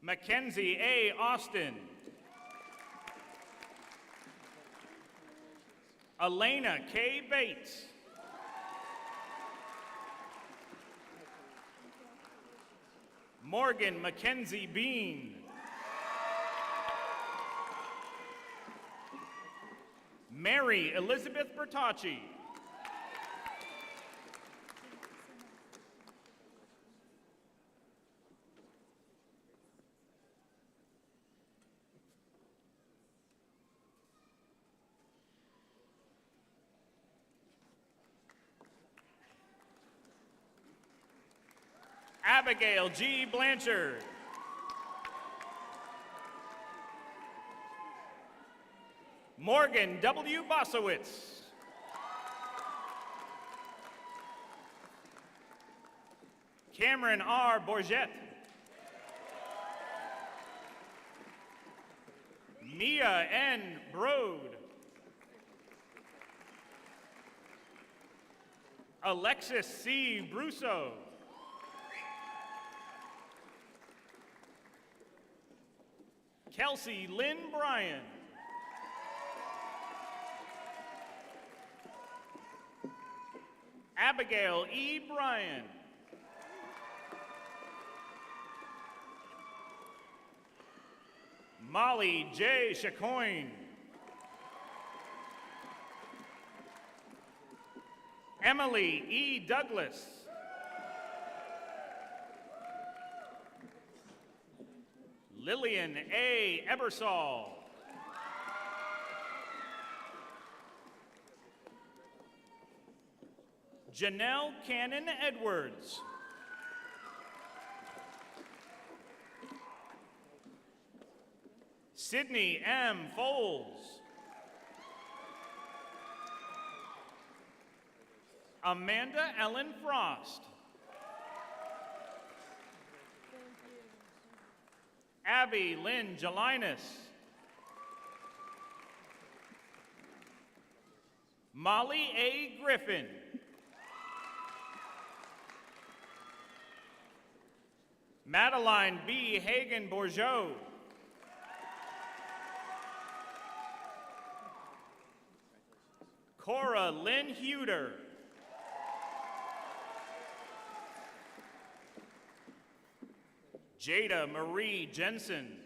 Mackenzie A. Austin. Elena K. Bates. Morgan Mackenzie Bean. Mary Elizabeth Bertocci. Abigail G. Blanchard. Morgan W. Bosowitz. Cameron R. Bourget. Mia N. Brode. Alexis C. Brusso. Kelsey Lynn Bryan. Abigail E. Bryan. Molly J. Chacoin. Emily E. Douglas. Lillian A. Ebersol. Janelle Cannon Edwards. Sydney M. Foles. Amanda Ellen Frost. Abby Lynn Jelinas. Molly A. Griffin. Madeline B. Hagen Bourgeau. Cora Lynn Huter. Jada Marie Jensen.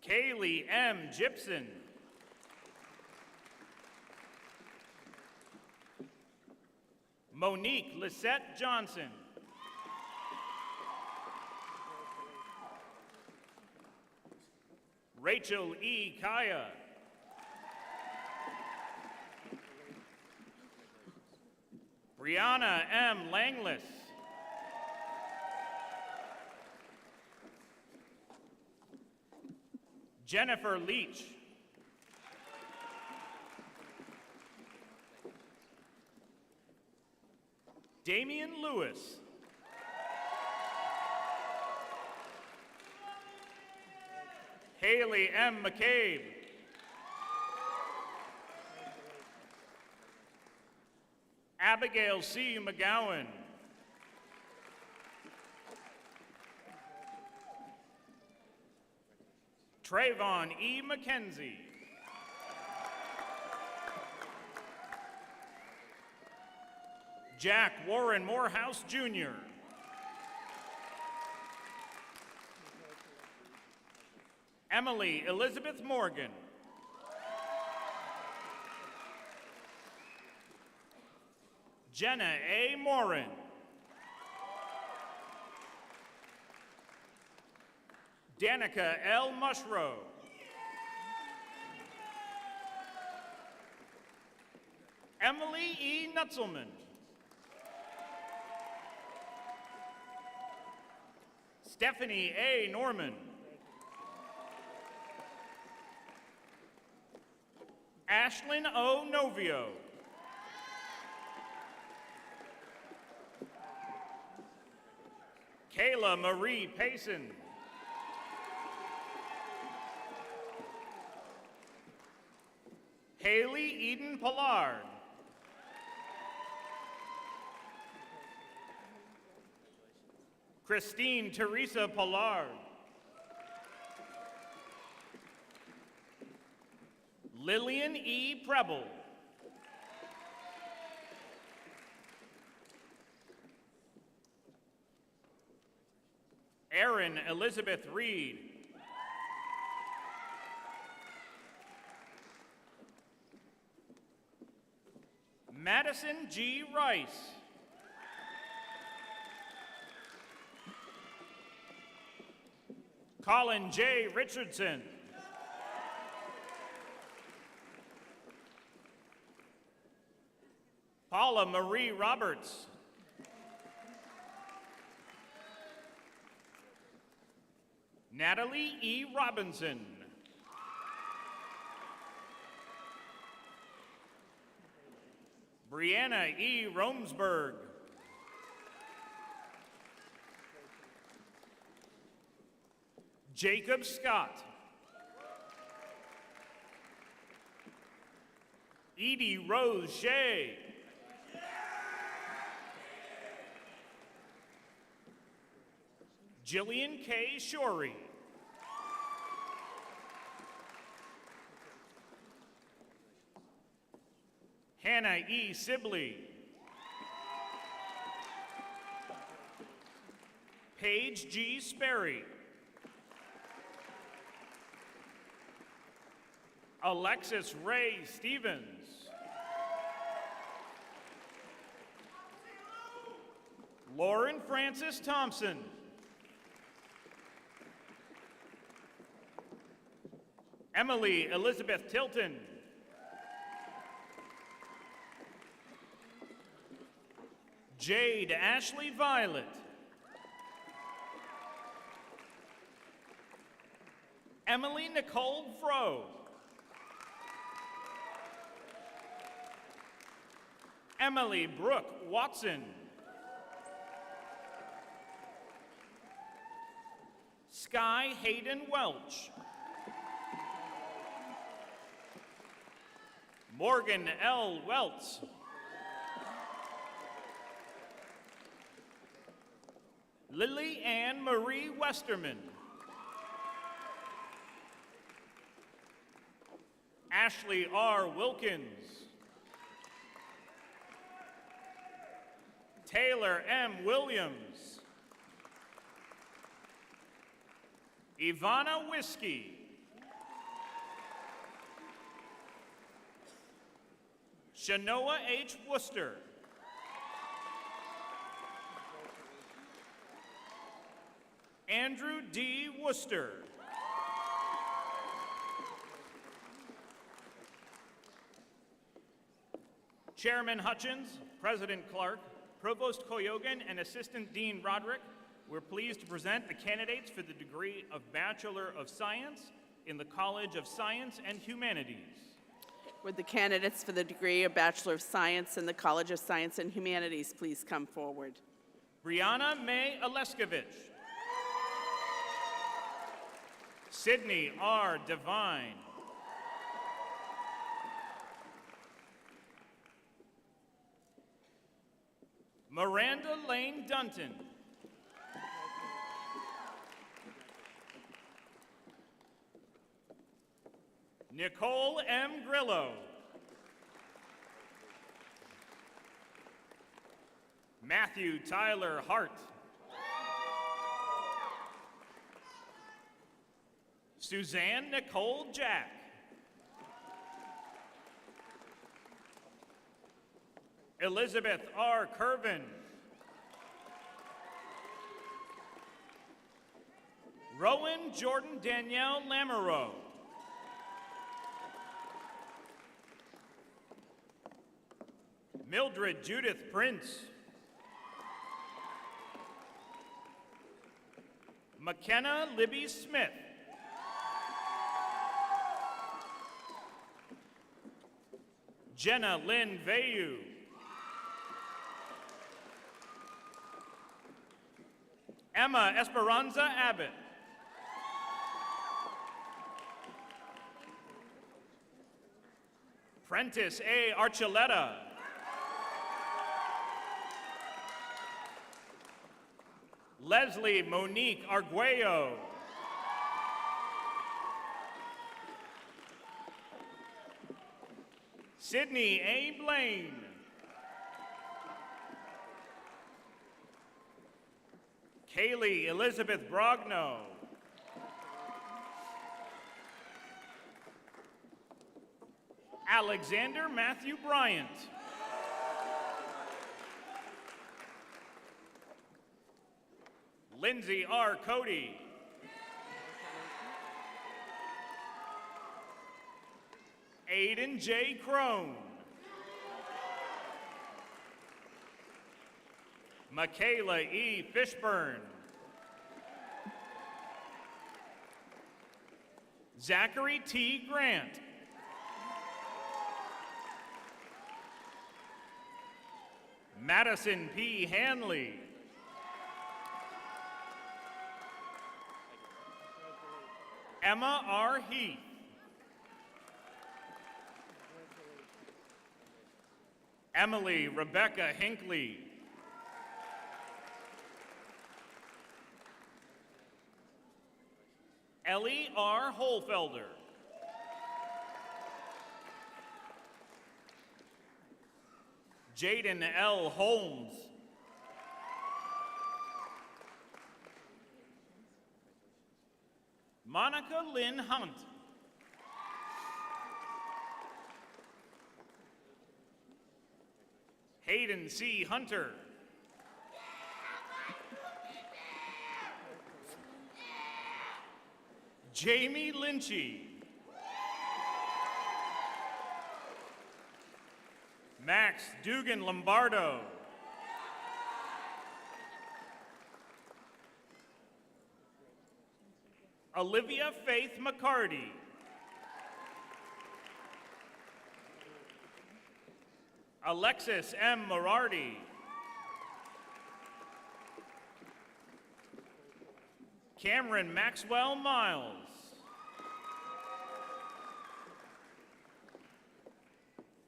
Kaylee M. Gibson. Monique Lisette Johnson. Rachel E. Kaya. Brianna M. Langlis. Jennifer Leach. Damian Lewis. Haley M. McCabe. Abigail C. McGowan. Trayvon E. McKenzie. Jack Warren Morehouse, Jr. Emily Elizabeth Morgan. Jenna A. Morin. Danica L. Mushrow. Emily E. Nutzelman. Stephanie A. Norman. Ashlyn O. Novio. Kayla Marie Payson. Haley Eden Pollard. Christine Teresa Pollard. Lillian E. Preble. Erin Elizabeth Reed. Madison G. Rice. Colin J. Richardson. Paula Marie Roberts. Natalie E. Robinson. Brianna E. Romsberg. Jacob Scott. Edie Rose Shea. Jillian K. Shorey. Hannah E. Sibley. Paige G. Sperry. Alexis Ray Stevens. Lauren Francis Thompson. Emily Elizabeth Tilton. Jade Ashley Violet. Emily Nicole Froh. Emily Brooke Watson. Sky Hayden Welch. Morgan L. Welts. Lily Ann Marie Westerman. Ashley R. Wilkins. Taylor M. Williams. Ivana Whiskey. Shanoa H. Worcester. Andrew D. Worcester. Chairman Hutchins, President Clark, Provost Koyogan, and Assistant Dean Roderick, we're pleased to present the candidates for the degree of Bachelor of Science in the College of Science and Humanities. Would the candidates for the degree of Bachelor of Science in the College of Science and Humanities please come forward? Brianna May Aleskovich. Sydney R. Devine. Miranda Lane Dunton. Nicole M. Grillo. Matthew Tyler Hart. Suzanne Nicole Jack. Elizabeth R. Curvin. Rowan Jordan Danielle Lamoureux. Mildred Judith Prince. McKenna Libby Smith. Jenna Lynn Vayu. Emma Esperanza Abbott. Prentice A. Archuleta. Leslie Monique Arguello. Sydney A. Blaine. Kaylee Elizabeth Brogno. Alexander Matthew Bryant. Lindsay R. Cody. Aiden J. Crone. Michaela E. Fishburne. Zachary T. Grant. Madison P. Hanley. Emma R. Heath. Emily Rebecca Hinckley. Ellie R. Holfelder. Jaden L. Holmes. Monica Lynn Hunt. Hayden C. Hunter. Jamie Lynchy. Max Dugan Lombardo. Olivia Faith McCarty. Alexis M. Morardi. Cameron Maxwell Miles.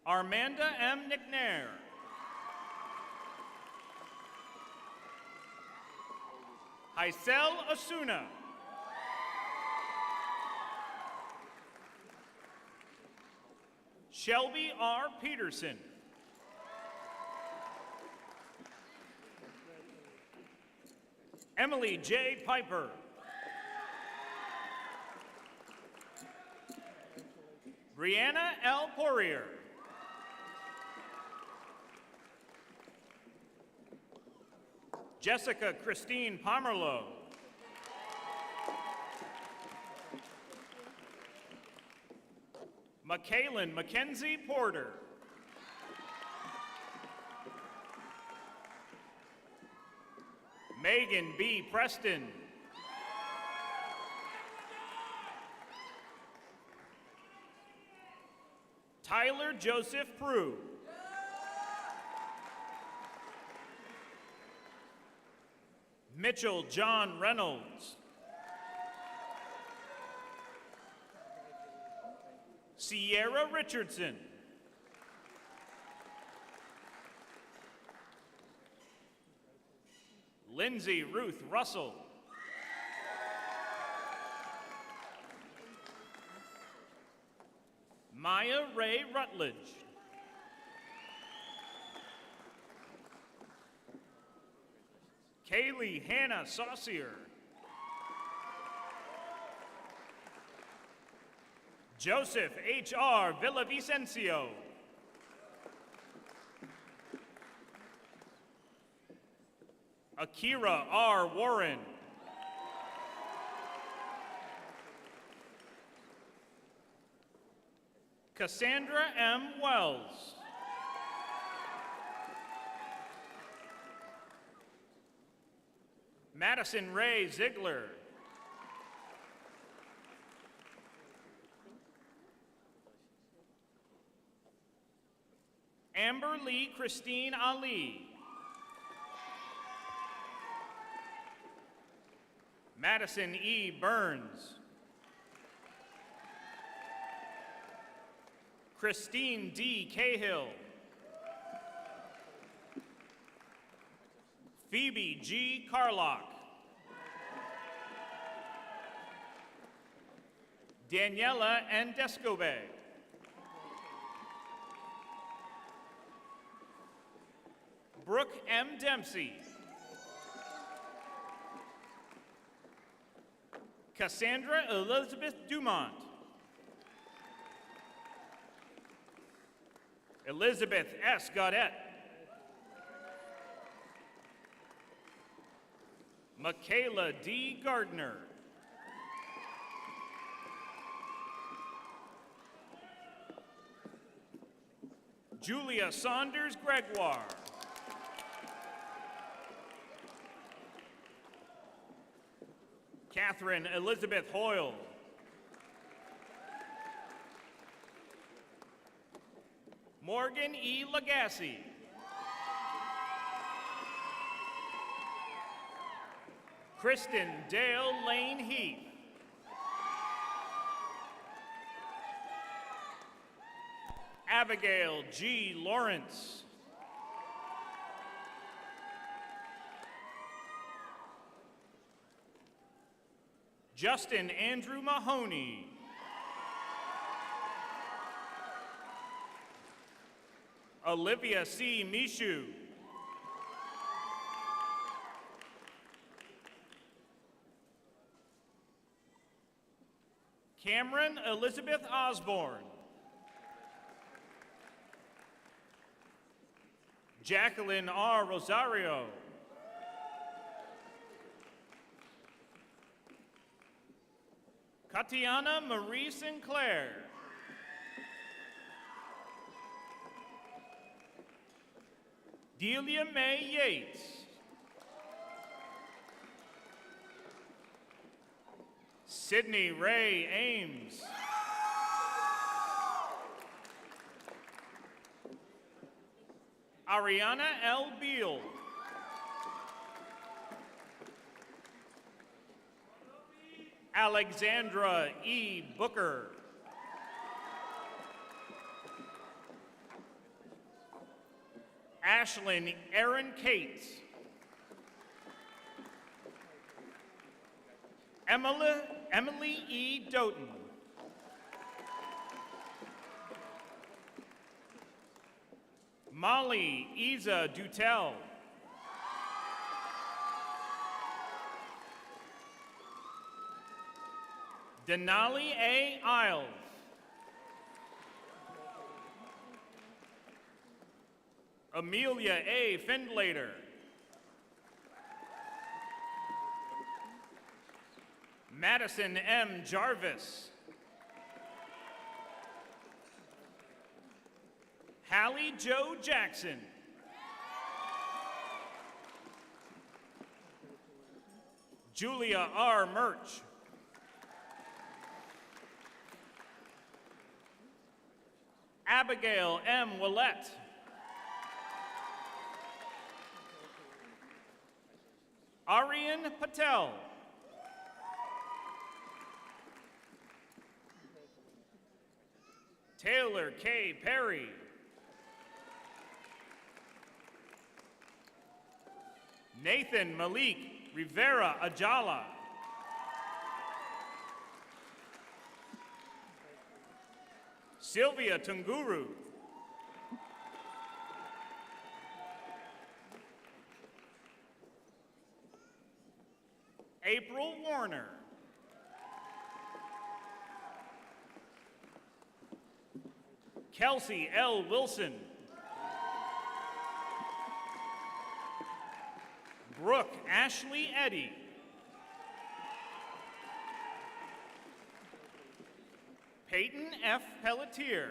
Armanda M. McNair. Hysel Asuna. Shelby R. Peterson. Emily J. Piper. Brianna L. Poirier. Jessica Christine Pomerleau. McKaylin Mackenzie Porter. Megan B. Preston. Tyler Joseph Prue. Mitchell John Reynolds. Sierra Richardson. Lindsay Ruth Russell. Maya Ray Rutledge. Kaylee Hannah Saucier. Joseph H.R. Villavicencio. Akira R. Warren. Cassandra M. Wells. Madison Ray Ziegler. Amber Lee Christine Ali. Madison E. Burns. Christine D. Cahill. Phoebe G. Carlock. Daniela N. Descobe. Brooke M. Dempsey. Cassandra Elizabeth Dumont. Elizabeth S. Gaudette. Michaela D. Gardner. Julia Saunders Gregoire. Catherine Elizabeth Hoyle. Morgan E. Lagasse. Kristen Dale Lane Heath. Abigail G. Lawrence. Justin Andrew Mahoney. Olivia C. Mishu. Cameron Elizabeth Osborne. Jacqueline R. Rosario. Katiana Marie Sinclair. Delia Mae Yates. Sydney Ray Ames. Ariana L. Beal. Alexandra E. Booker. Ashlyn Erin Cates. Emily E. Doughton. Molly Isa Dutel. Denali A. Isles. Amelia A. Findlater. Madison M. Jarvis. Hallie Joe Jackson. Julia R. Murch. Abigail M. Willette. Aryan Patel. Taylor K. Perry. Nathan Malik Rivera Ajala. Sylvia Tunguru. April Warner. Kelsey L. Wilson. Brooke Ashley Eddy. Peyton F. Pelletier.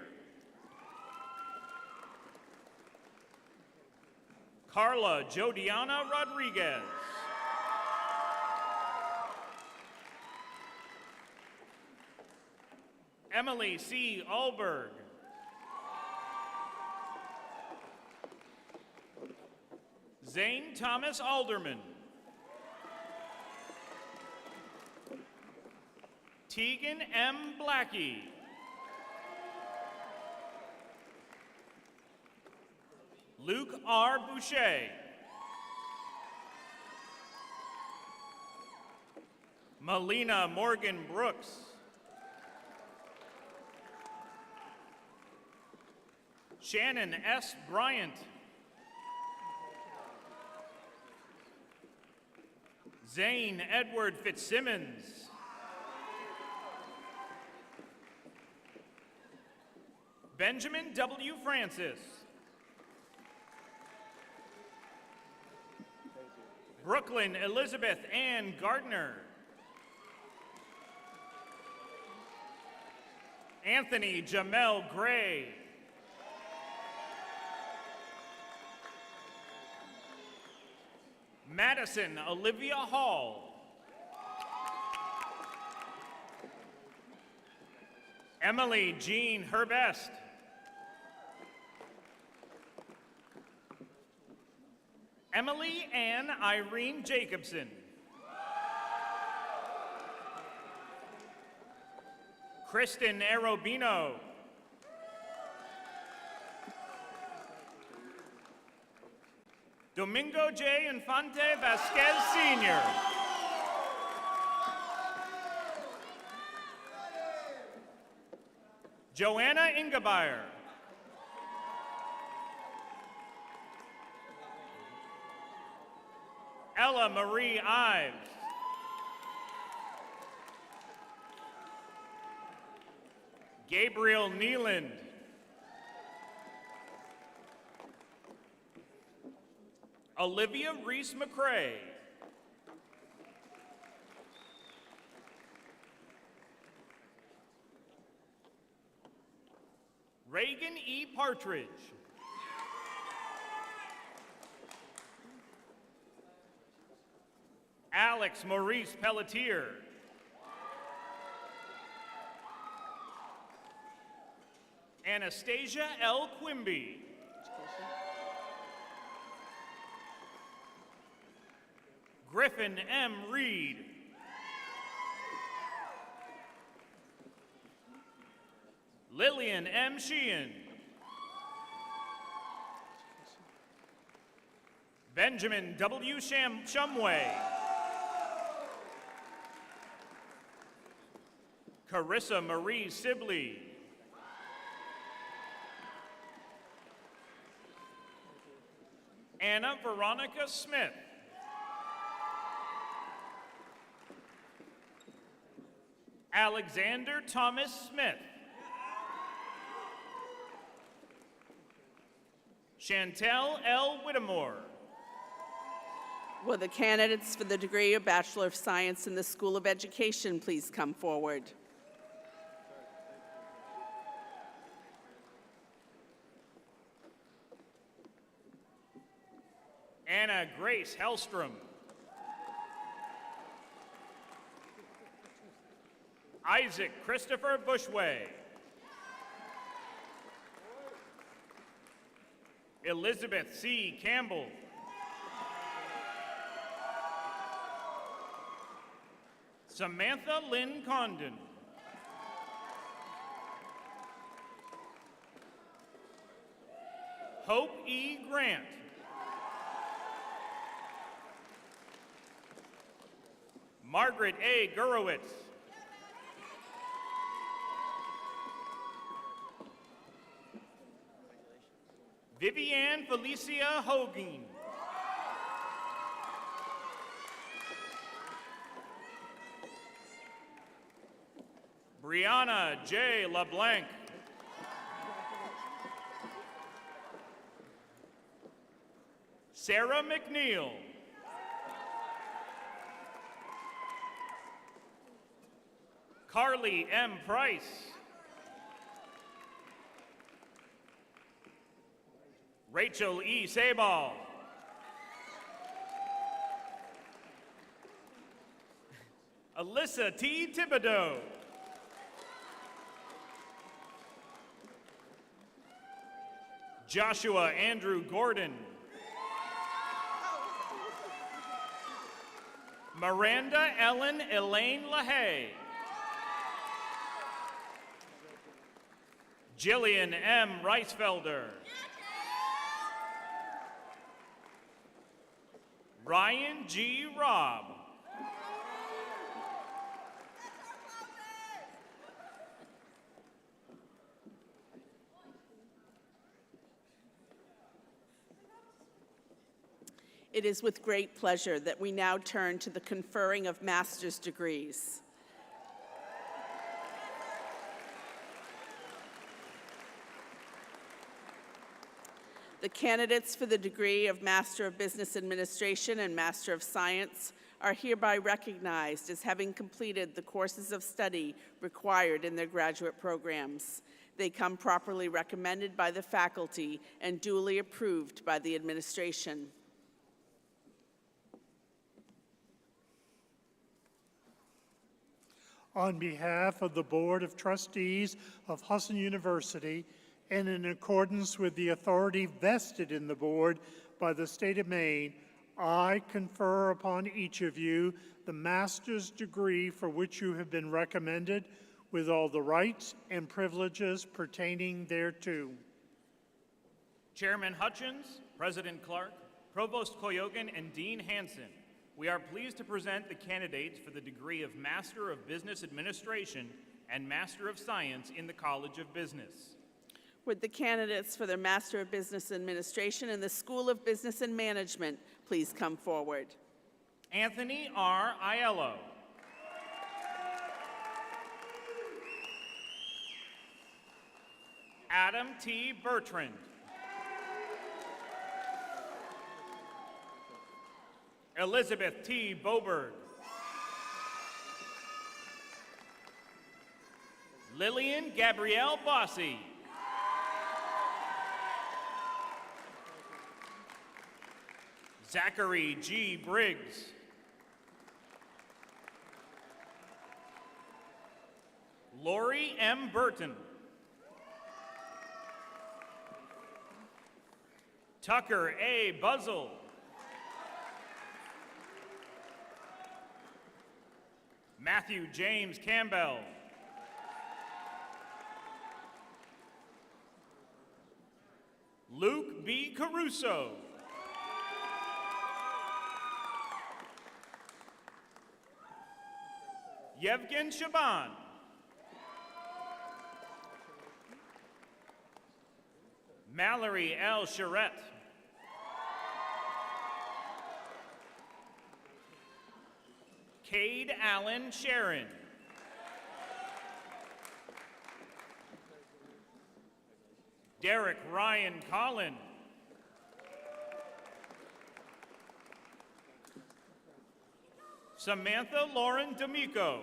Carla Jodiana Rodriguez. Emily C. Alberg. Zane Thomas Alderman. Tegan M. Blackie. Luke R. Boucher. Melina Morgan Brooks. Shannon S. Bryant. Zane Edward Fitzsimmons. Benjamin W. Francis. Brooklyn Elizabeth Ann Gardner. Anthony Jamel Gray. Madison Olivia Hall. Emily Jean Herbest. Emily Ann Irene Jacobson. Kristen Arobino. Domingo J. Infante Vasquez Sr. Joanna Ingebeyer. Ella Marie Ives. Gabriel Neeland. Olivia Reese McCrae. Reagan E. Partridge. Alex Maurice Pelletier. Anastasia L. Quimby. Griffin M. Reed. Lillian M. Sheehan. Benjamin W. Shumway. Carissa Marie Sibley. Anna Veronica Smith. Alexander Thomas Smith. Chantel L. Whittemore. Will the candidates for the degree of Bachelor of Science in the School of Education please come forward? Anna Grace Hellstrom. Isaac Christopher Bushway. Elizabeth C. Campbell. Samantha Lynn Condon. Hope E. Grant. Margaret A. Gurowitz. Vivianne Felicia Hogan. Brianna J. LeBlanc. Sarah McNeil. Carly M. Price. Rachel E. Sabal. Alyssa T. Thibodeau. Joshua Andrew Gordon. Miranda Ellen Elaine LaHaye. Jillian M. Reisfelder. Ryan G. Robb. It is with great pleasure that we now turn to the conferring of master's degrees. The candidates for the degree of Master of Business Administration and Master of Science are hereby recognized as having completed the courses of study required in their graduate programs. They come properly recommended by the faculty and duly approved by the administration. On behalf of the Board of Trustees of Husson University, and in accordance with the authority vested in the Board by the State of Maine, I confer upon each of you the master's degree for which you have been recommended, with all the rights and privileges pertaining thereto. Chairman Hutchins, President Clark, Provost Koyogan, and Dean Hanson, we are pleased to present the candidates for the degree of Master of Business Administration and Master of Science in the College of Business. Would the candidates for their Master of Business Administration and the School of Business and Management please come forward? Anthony R. Aiello. Adam T. Bertrand. Elizabeth T. Boberg. Lillian Gabrielle Bossy. Zachary G. Briggs. Lori M. Burton. Tucker A. Buzzle. Matthew James Campbell. Luke B. Caruso. Yevgen Shaban. Mallory L. Charette. Cade Allen Sharon. Derek Ryan Collin. Samantha Lauren D'Amico.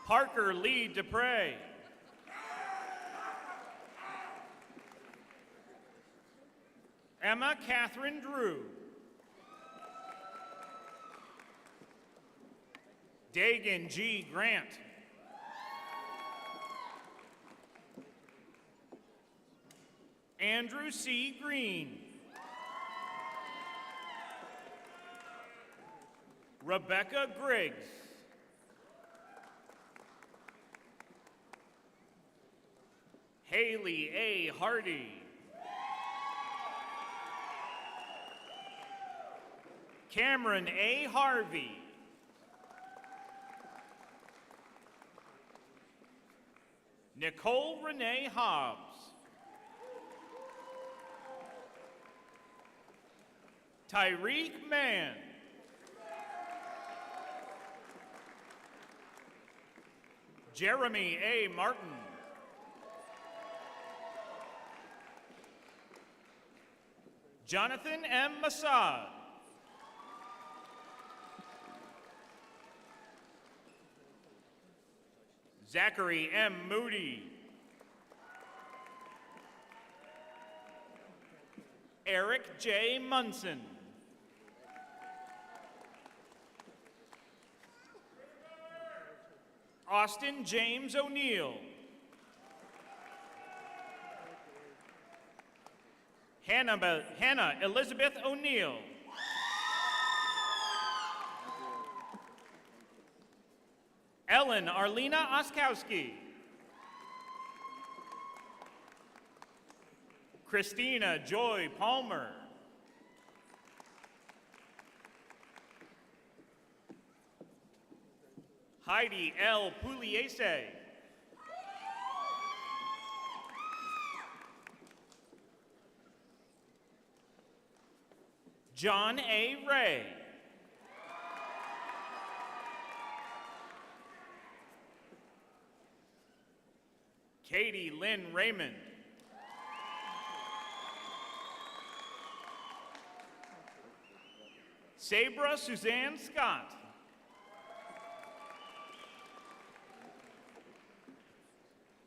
Parker Lee Dupre. Emma Catherine Drew. Dagan G. Grant. Andrew C. Green. Rebecca Griggs. Haley A. Hardy. Cameron A. Harvey. Nicole Renee Hobbs. Tyreek Mann. Jeremy A. Martin. Jonathan M. Massad. Zachary M. Moody. Eric J. Munson. Austin James O'Neill. Hannah Elizabeth O'Neill. Ellen Arlena Oskowski. Christina Joy Palmer. Heidi L. Pugliese. John A. Ray. Katie Lynn Raymond. Sabra Suzanne Scott.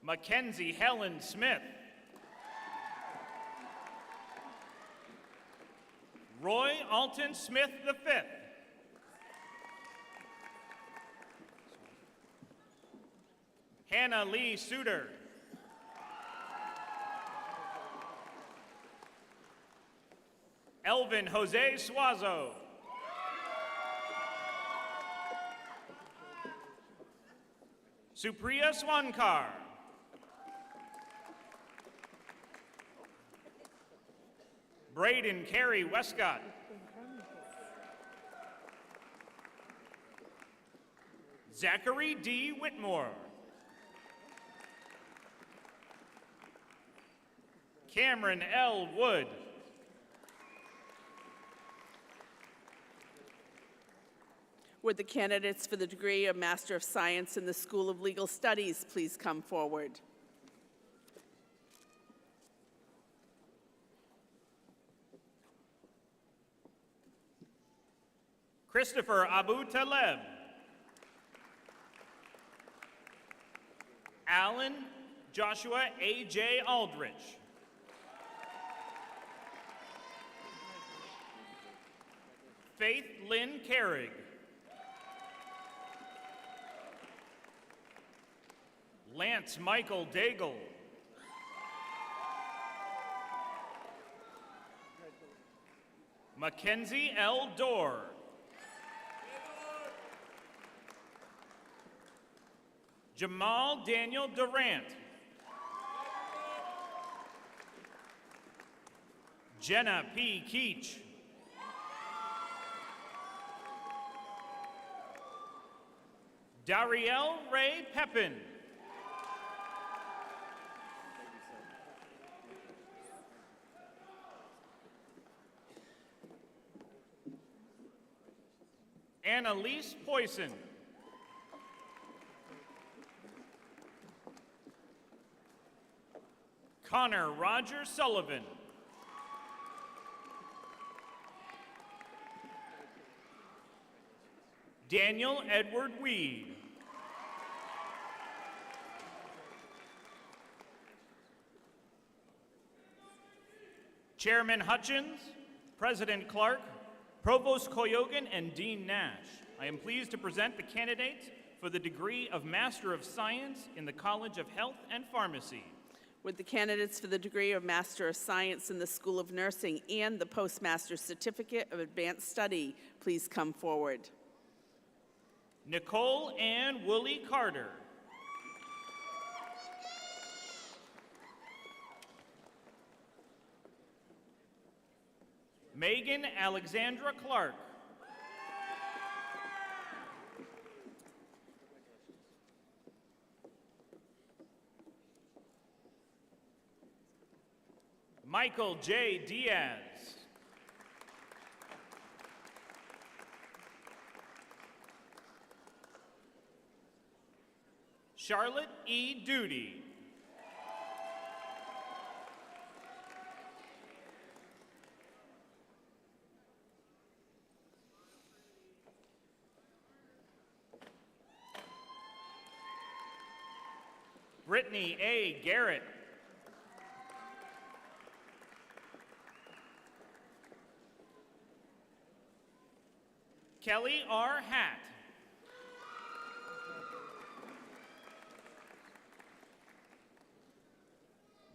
Mackenzie Helen Smith. Roy Alton Smith V. Hannah Lee Suter. Elvin Jose Suazo. Supriya Swankar. Braden Carey Westcott. Zachary D. Whitmore. Cameron L. Wood. Would the candidates for the degree of Master of Science in the School of Legal Studies please come forward? Christopher Abu Taleb. Alan Joshua A.J. Aldrich. Faith Lynn Carrig. Lance Michael Daigle. Mackenzie L. Dorr. Jamal Daniel Durant. Jenna P. Keach. Darielle Ray Pepin. Annalise Poisson. Connor Roger Sullivan. Daniel Edward Weed. Chairman Hutchins, President Clark, Provost Koyogan, and Dean Nash, I am pleased to present the candidates for the degree of Master of Science in the College of Health and Pharmacy. Would the candidates for the degree of Master of Science in the School of Nursing and the Postmaster's Certificate of Advanced Study please come forward? Nicole Ann Woolley Carter. Megan Alexandra Clark. Michael J. Diaz. Charlotte E. Duty. Brittany A. Garrett. Kelly R. Hatt.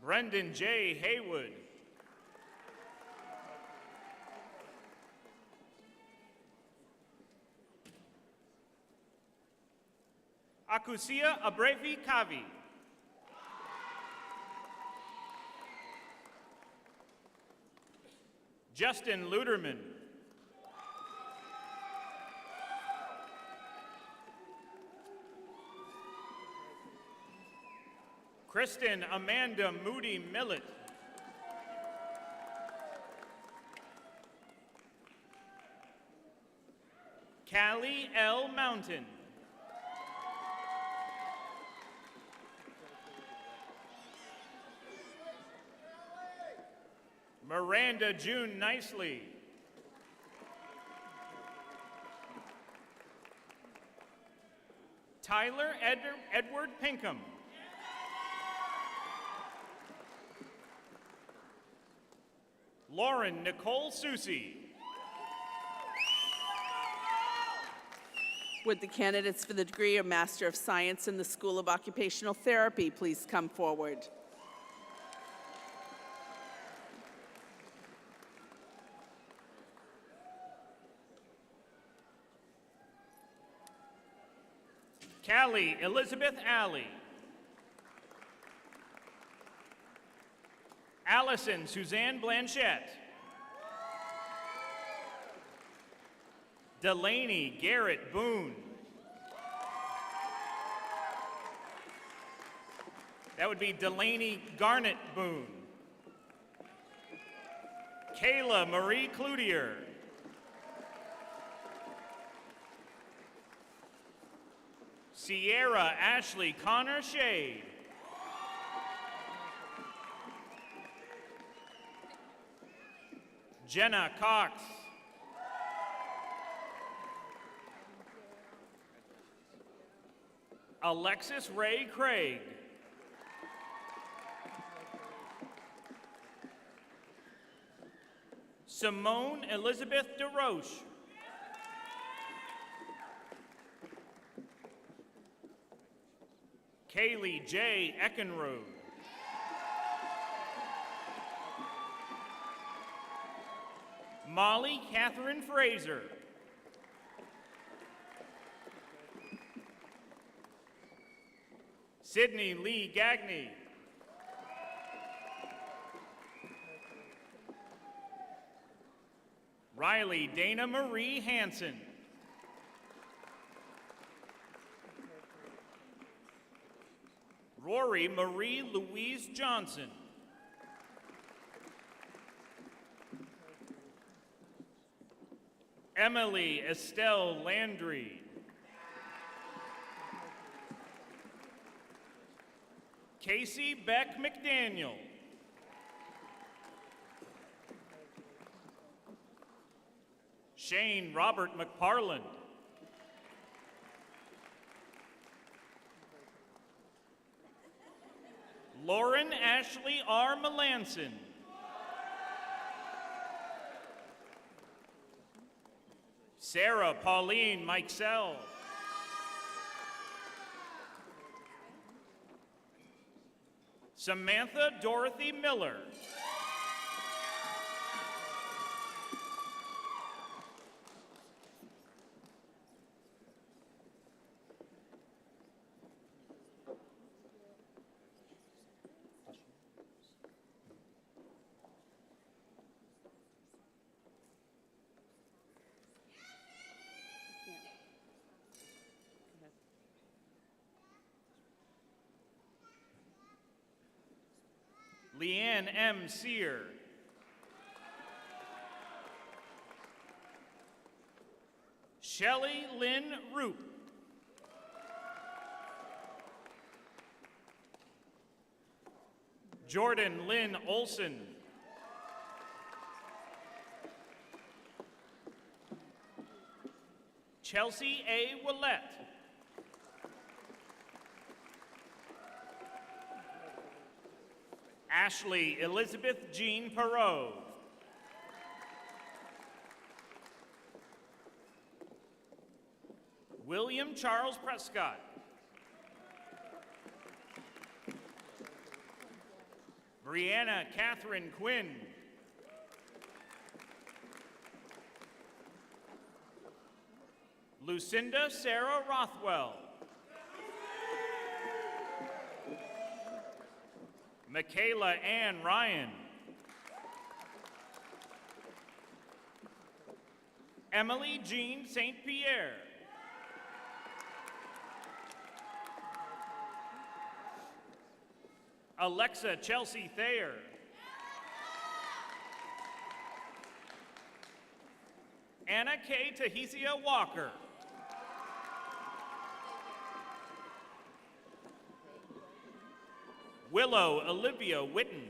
Brendan J. Haywood. Akusia Abrevi Kavi. Justin Luderman. Kristen Amanda Moody Millett. Callie L. Mountain. Miranda June Nicely. Tyler Edward Pinkham. Lauren Nicole Susi. Would the candidates for the degree of Master of Science in the School of Occupational Therapy please come forward? Callie Elizabeth Alley. Allison Suzanne Blanchette. Delaney Garrett Boone. That would be Delaney Garnett Boone. Kayla Marie Cloutier. Sierra Ashley Connor Shade. Jenna Cox. Alexis Ray Craig. Simone Elizabeth DeRoche. Kaylee J. Eckenrode. Molly Catherine Fraser. Sydney Lee Gagney. Riley Dana Marie Hansen. Rory Marie Louise Johnson. Emily Estelle Landry. Casey Beck McDaniel. Shane Robert McParland. Lauren Ashley R. Melanson. Sarah Pauline Mikesell. Samantha Dorothy Miller. Leanne M. Sear. Shelley Lynn Roop. Jordan Lynn Olson. Chelsea A. Willett. Ashley Elizabeth Jean Perot. William Charles Prescott. Brianna Catherine Quinn. Lucinda Sarah Rothwell. Michaela Ann Ryan. Emily Jean St. Pierre. Alexa Chelsea Thayer. Anna K. Tahesia Walker. Willow Olivia Witten.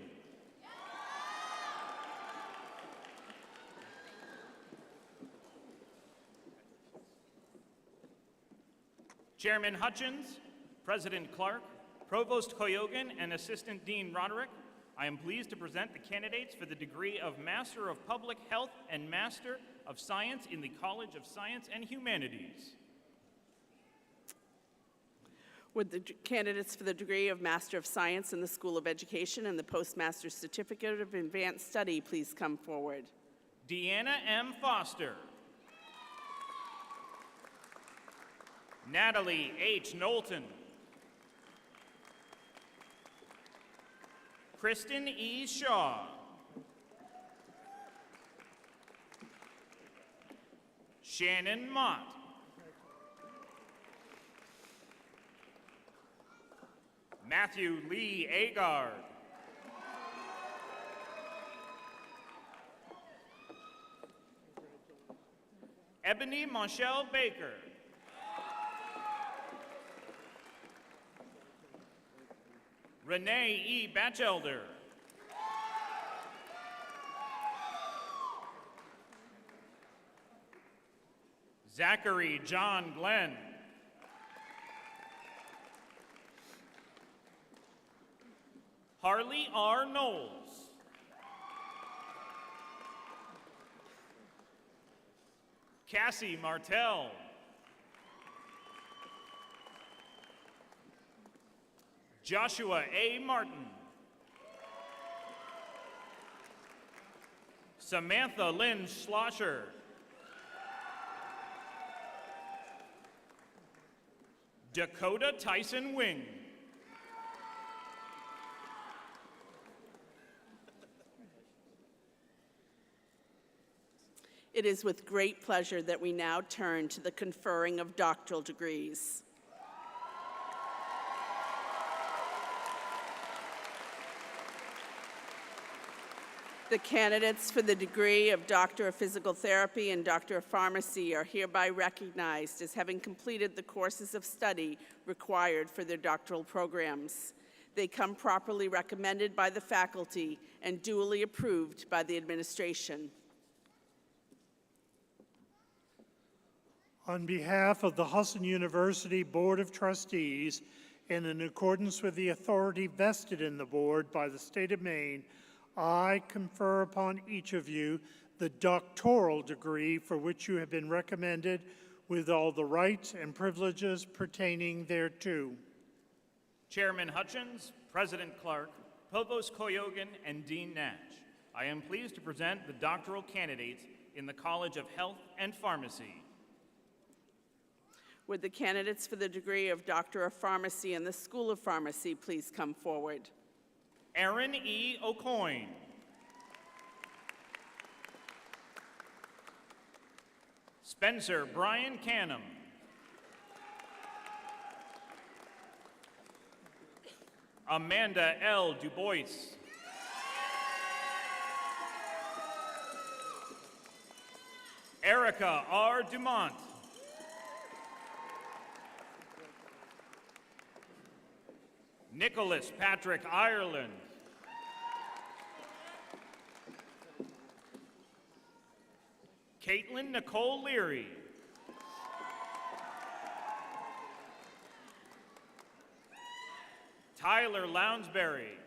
Chairman Hutchins, President Clark, Provost Koyogan, and Assistant Dean Roderick, I am pleased to present the candidates for the degree of Master of Public Health and Master of Science in the College of Science and Humanities. Would the candidates for the degree of Master of Science in the School of Education and the Postmaster's Certificate of Advanced Study please come forward? Deanna M. Foster. Natalie H. Knowlton. Kristen E. Shaw. Shannon Mott. Matthew Lee Agard. Ebony Monchelle Baker. Renee E. Batchelder. Zachary John Glenn. Harley R. Knowles. Cassie Martell. Joshua A. Martin. Samantha Lynn Schlosser. Dakota Tyson Wing. It is with great pleasure that we now turn to the conferring of doctoral degrees. The candidates for the degree of Doctor of Physical Therapy and Doctor of Pharmacy are hereby recognized as having completed the courses of study required for their doctoral programs. They come properly recommended by the faculty and duly approved by the administration. On behalf of the Husson University Board of Trustees, and in accordance with the authority vested in the board by the state of Maine, I confer upon each of you the doctoral degree for which you have been recommended with all the rights and privileges pertaining thereto. Chairman Hutchins, President Clark, Provost Koyogan, and Dean Nash, I am pleased to present the doctoral candidates in the College of Health and Pharmacy. Would the candidates for the degree of Doctor of Pharmacy in the School of Pharmacy please come forward? Aaron E. O'Coin. Spencer Brian Canham. Amanda L. Dubois. Erica R. Dumont. Nicholas Patrick Ireland. Caitlin Nicole Leary. Tyler Lounsbury.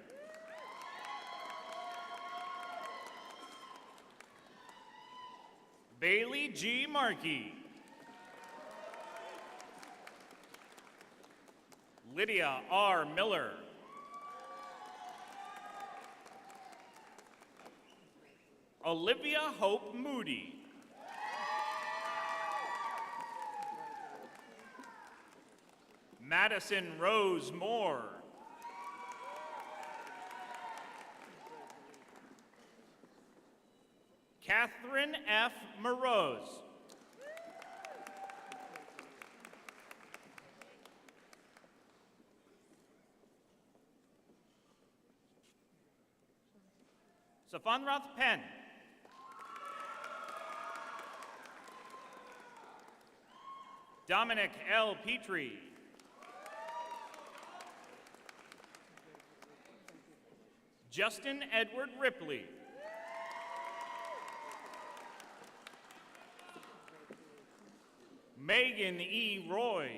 Bailey G. Markey. Lydia R. Miller. Olivia Hope Moody. Madison Rose Moore. Catherine F. Morose. Safanrath Penn. Dominic L. Petrie. Justin Edward Ripley. Megan E. Roy.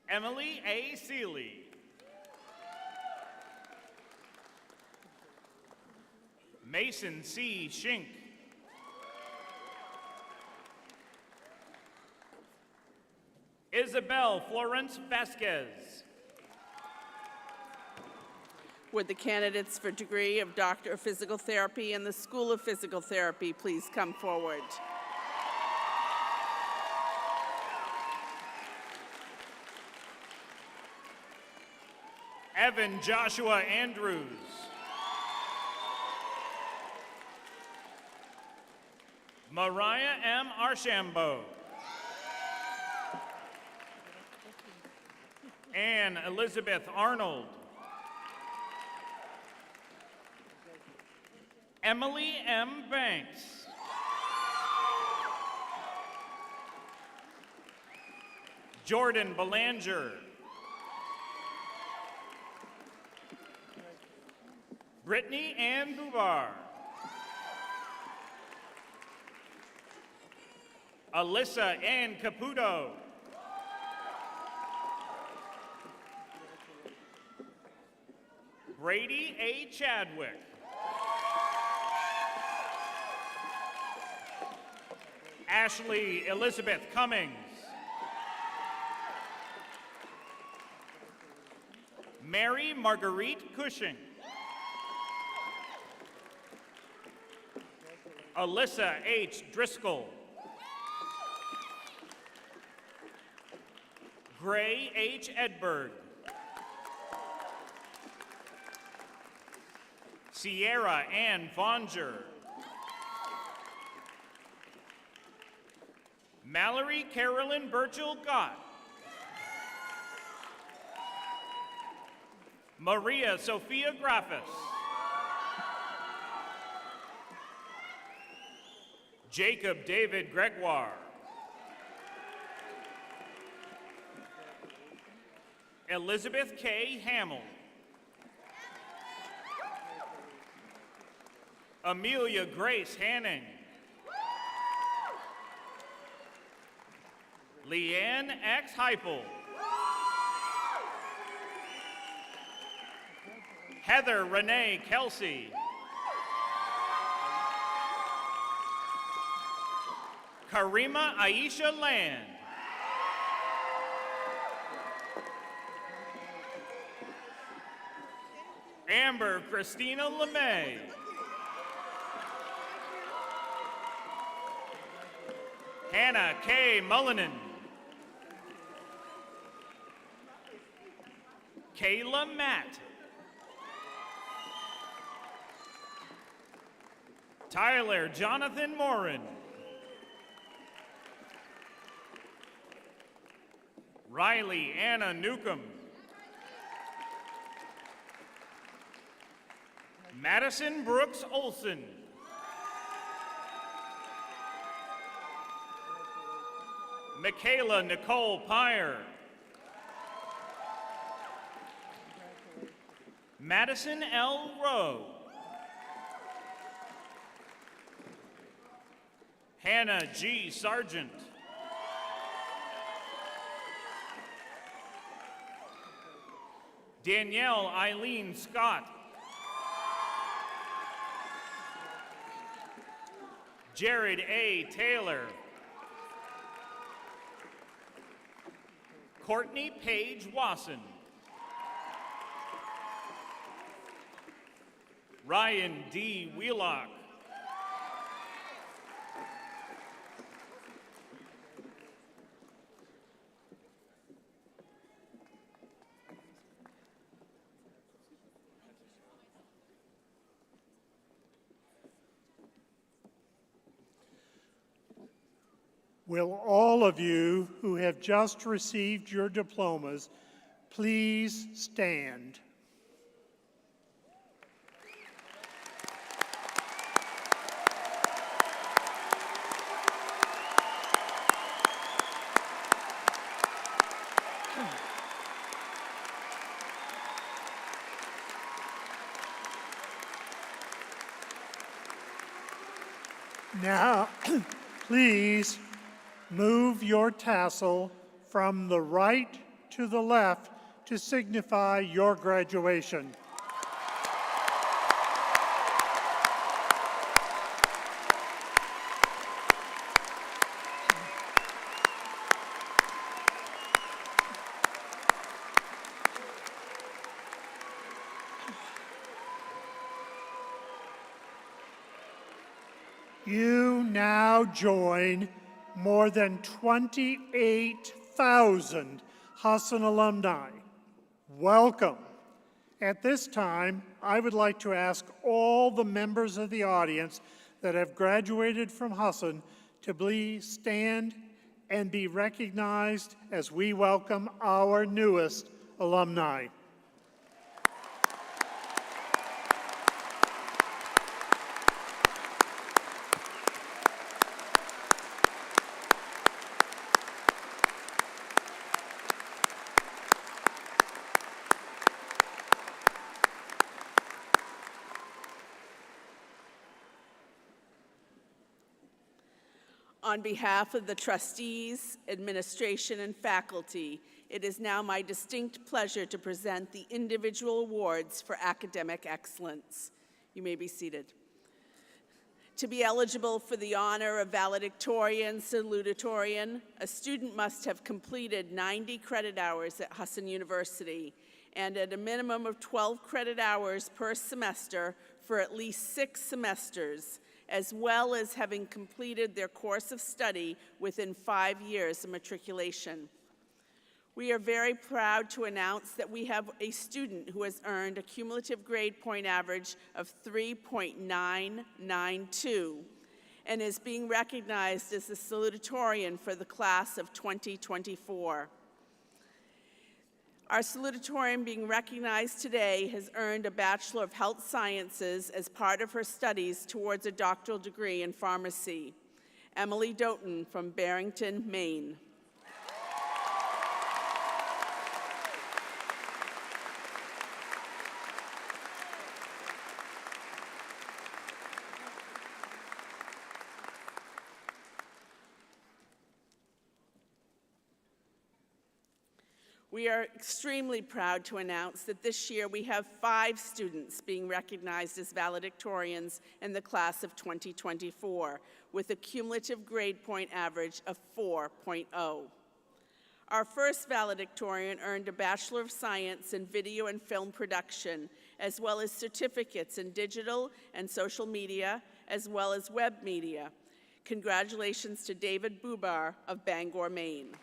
Emily A. Seeley. Mason C. Schink. Isabel Florence Vasquez. Would the candidates for degree of Doctor of Physical Therapy in the School of Physical Therapy please come forward? Evan Joshua Andrews. Mariah M. Archambault. Anne Elizabeth Arnold. Emily M. Banks. Jordan Belanger. Brittany Ann Bubar. Alyssa Ann Caputo. Brady A. Chadwick. Ashley Elizabeth Cummings. Mary Marguerite Cushing. Alyssa H. Driscoll. Gray H. Edberg. Sierra Ann Vonger. Mallory Carolyn Burchell Gott. Maria Sophia Graffis. Jacob David Gregoire. Elizabeth K. Hamill. Amelia Grace Hanning. Leanne X. Heipel. Heather Renee Kelsey. Karima Aisha Land. Amber Christina LeMay. Hannah K. Mullinen. Kayla Matt. Tyler Jonathan Morin. Riley Anna Newcomb. Madison Brooks Olson. Michaela Nicole Pyre. Madison L. Rowe. Hannah G. Sargent. Danielle Eileen Scott. Jared A. Taylor. Courtney Paige Wasson. Ryan D. Wheelock. Will all of you who have just received your diplomas please stand? Now, please move your tassel from the right to the left to signify your graduation. You now join more than 28,000 Husson alumni. Welcome. At this time, I would like to ask all the members of the audience that have graduated from Husson to please stand and be recognized as we welcome our newest alumni. On behalf of the trustees, administration, and faculty, it is now my distinct pleasure to present the individual awards for academic excellence. You may be seated. To be eligible for the honor of valedictorian, salutatorian, a student must have completed 90 credit hours at Husson University and at a minimum of 12 credit hours per semester for at least 6 semesters, as well as having completed their course of study within 5 years of matriculation. We are very proud to announce that we have a student who has earned a cumulative grade point average of 3.992 and is being recognized as the salutatorian for the class of 2024. Our salutatorian being recognized today has earned a Bachelor of Health Sciences as part of her studies towards a doctoral degree in pharmacy. Emily Doughton from Barrington, Maine. We are extremely proud to announce that this year we have 5 students being recognized as valedictorians in the class of 2024, with a cumulative grade point average of 4.0. Our first valedictorian earned a Bachelor of Science in Video and Film Production, as well as certificates in digital and social media, as well as web media. Congratulations to David Bubar of Bangor, Maine.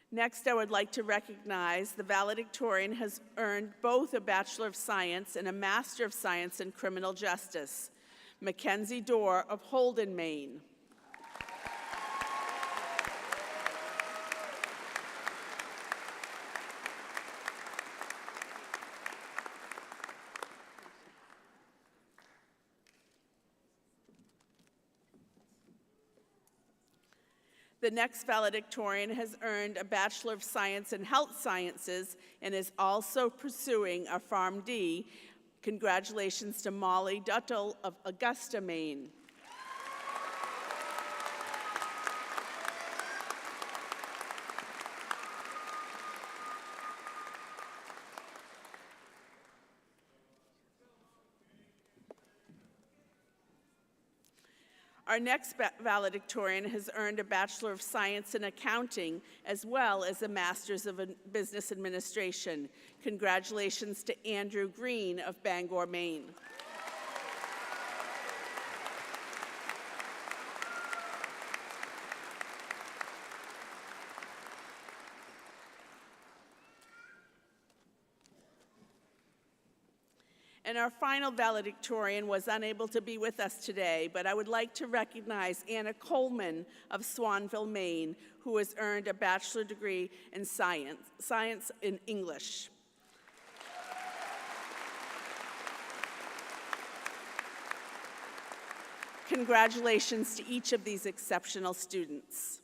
Next, I would like to recognize the valedictorian has earned both a Bachelor of Science and a Master of Science in Criminal Justice, Mackenzie Dorr of Holden, Maine. The next valedictorian has earned a Bachelor of Science in Health Sciences and is also pursuing a PharmD. Congratulations to Molly Duttle of Augusta, Maine. Our next valedictorian has earned a Bachelor of Science in Accounting, as well as a Master's of Business Administration. Congratulations to Andrew Green of Bangor, Maine. And our final valedictorian was unable to be with us today, but I would like to recognize Anna Coleman of Swanville, Maine, who has earned a bachelor degree in science in English. Congratulations to each of these exceptional students.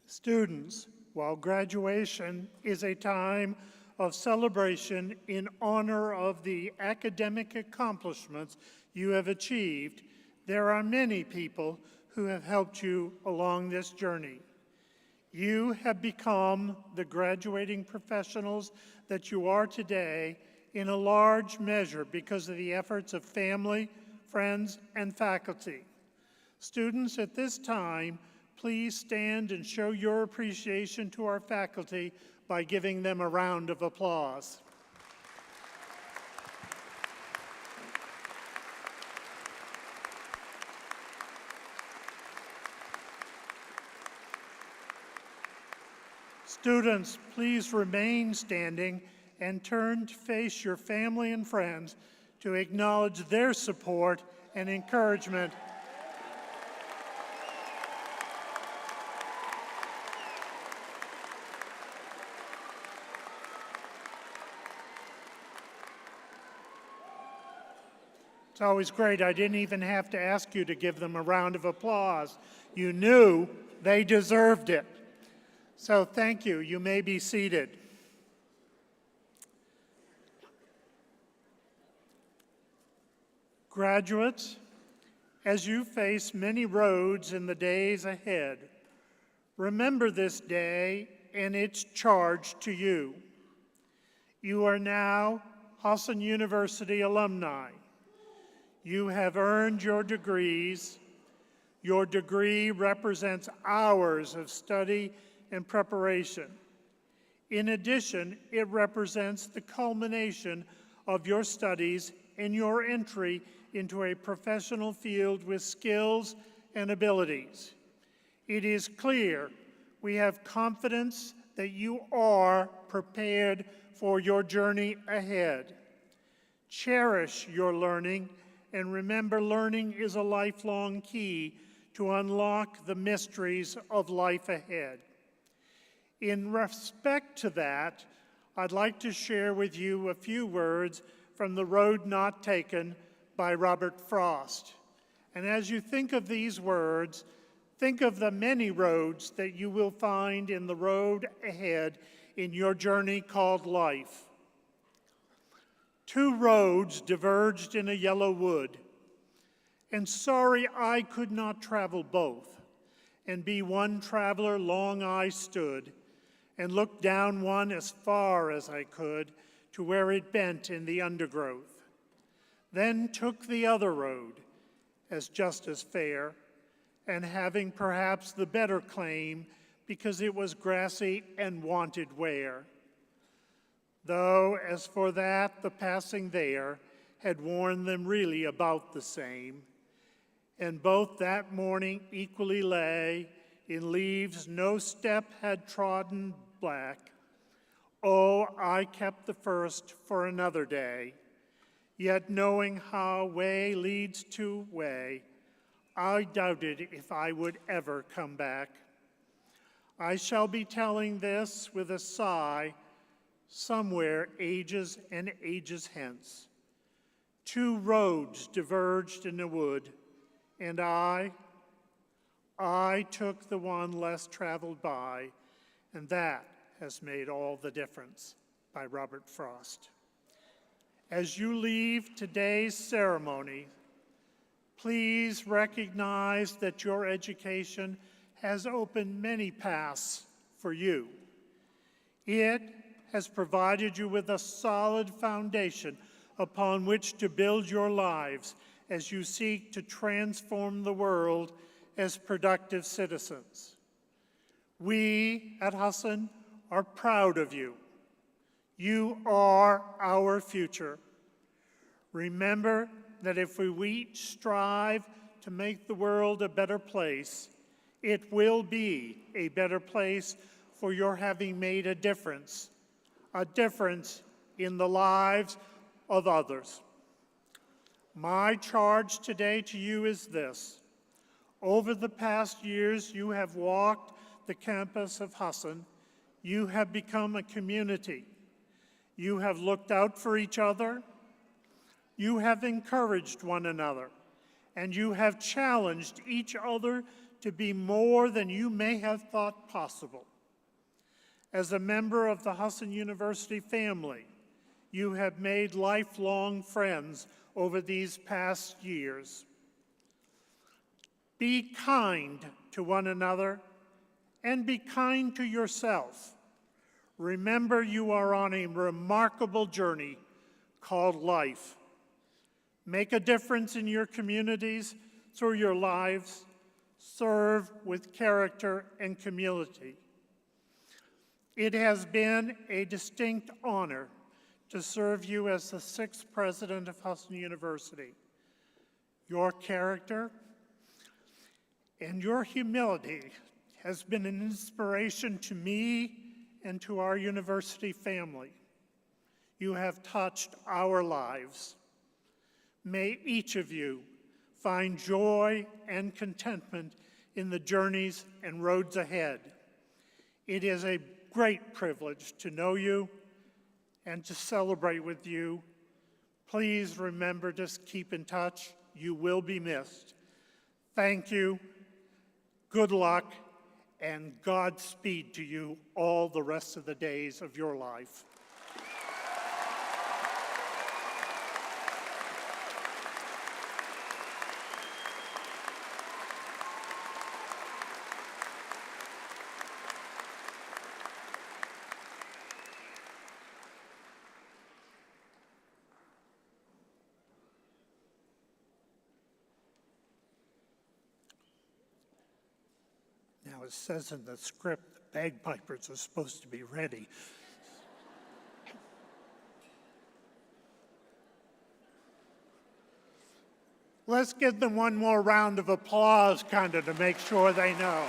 Students, while graduation is a time of celebration in honor of the academic accomplishments you have achieved, there are many people who have helped you along this journey. You have become the graduating professionals that you are today in a large measure because of the efforts of family, friends, and faculty. Students, at this time, please stand and show your appreciation to our faculty by giving them a round of applause. Students, please remain standing and turn to face your family and friends to acknowledge their support and encouragement. It's always great. I didn't even have to ask you to give them a round of applause. You knew they deserved it. So thank you. You may be seated. Graduates, as you face many roads in the days ahead, remember this day and its charge to you. You are now Husson University alumni. You have earned your degrees. Your degree represents hours of study and preparation. In addition, it represents the culmination of your studies and your entry into a professional field with skills and abilities. It is clear we have confidence that you are prepared for your journey ahead. Cherish your learning, and remember, learning is a lifelong key to unlock the mysteries of life ahead. In respect to that, I'd like to share with you a few words from The Road Not Taken by Robert Frost. And as you think of these words, think of the many roads that you will find in the road ahead in your journey called life. Two roads diverged in a yellow wood, and sorry I could not travel both, and be one traveler long I stood, and looked down one as far as I could to where it bent in the undergrowth. Then took the other road, as just as fair, and having perhaps the better claim, because it was grassy and wanted wear. Though, as for that, the passing there had worn them really about the same, and both that morning equally lay in leaves no step had trodden black. Oh, I kept the first for another day, yet knowing how way leads to way, I doubted if I would ever come back. I shall be telling this with a sigh somewhere ages and ages hence. Two roads diverged in the wood, and I took the one less traveled by, and that has made all the difference, by Robert Frost. As you leave today's ceremony, please recognize that your education has opened many paths for you. It has provided you with a solid foundation upon which to build your lives as you seek to transform the world as productive citizens. We at Husson are proud of you. You are our future. Remember that if we each strive to make the world a better place, it will be a better place for your having made a difference in the lives of others. My charge today to you is this. Over the past years, you have walked the campus of Husson. You have become a community. You have looked out for each other. You have encouraged one another. And you have challenged each other to be more than you may have thought possible. As a member of the Husson University family, you have made lifelong friends over these past years. Be kind to one another and be kind to yourself. Remember, you are on a remarkable journey called life. Make a difference in your communities through your lives. Serve with character and humility. It has been a distinct honor to serve you as the 6th president of Husson University. Your character and your humility has been an inspiration to me and to our university family. You have touched our lives. May each of you find joy and contentment in the journeys and roads ahead. It is a great privilege to know you and to celebrate with you. Please remember to keep in touch. You will be missed. Thank you, good luck, and Godspeed to you all the rest of the days of your life. Now, it says in the script the bagpipers are supposed to be ready. Let's give them one more round of applause, kind of, to make sure they know.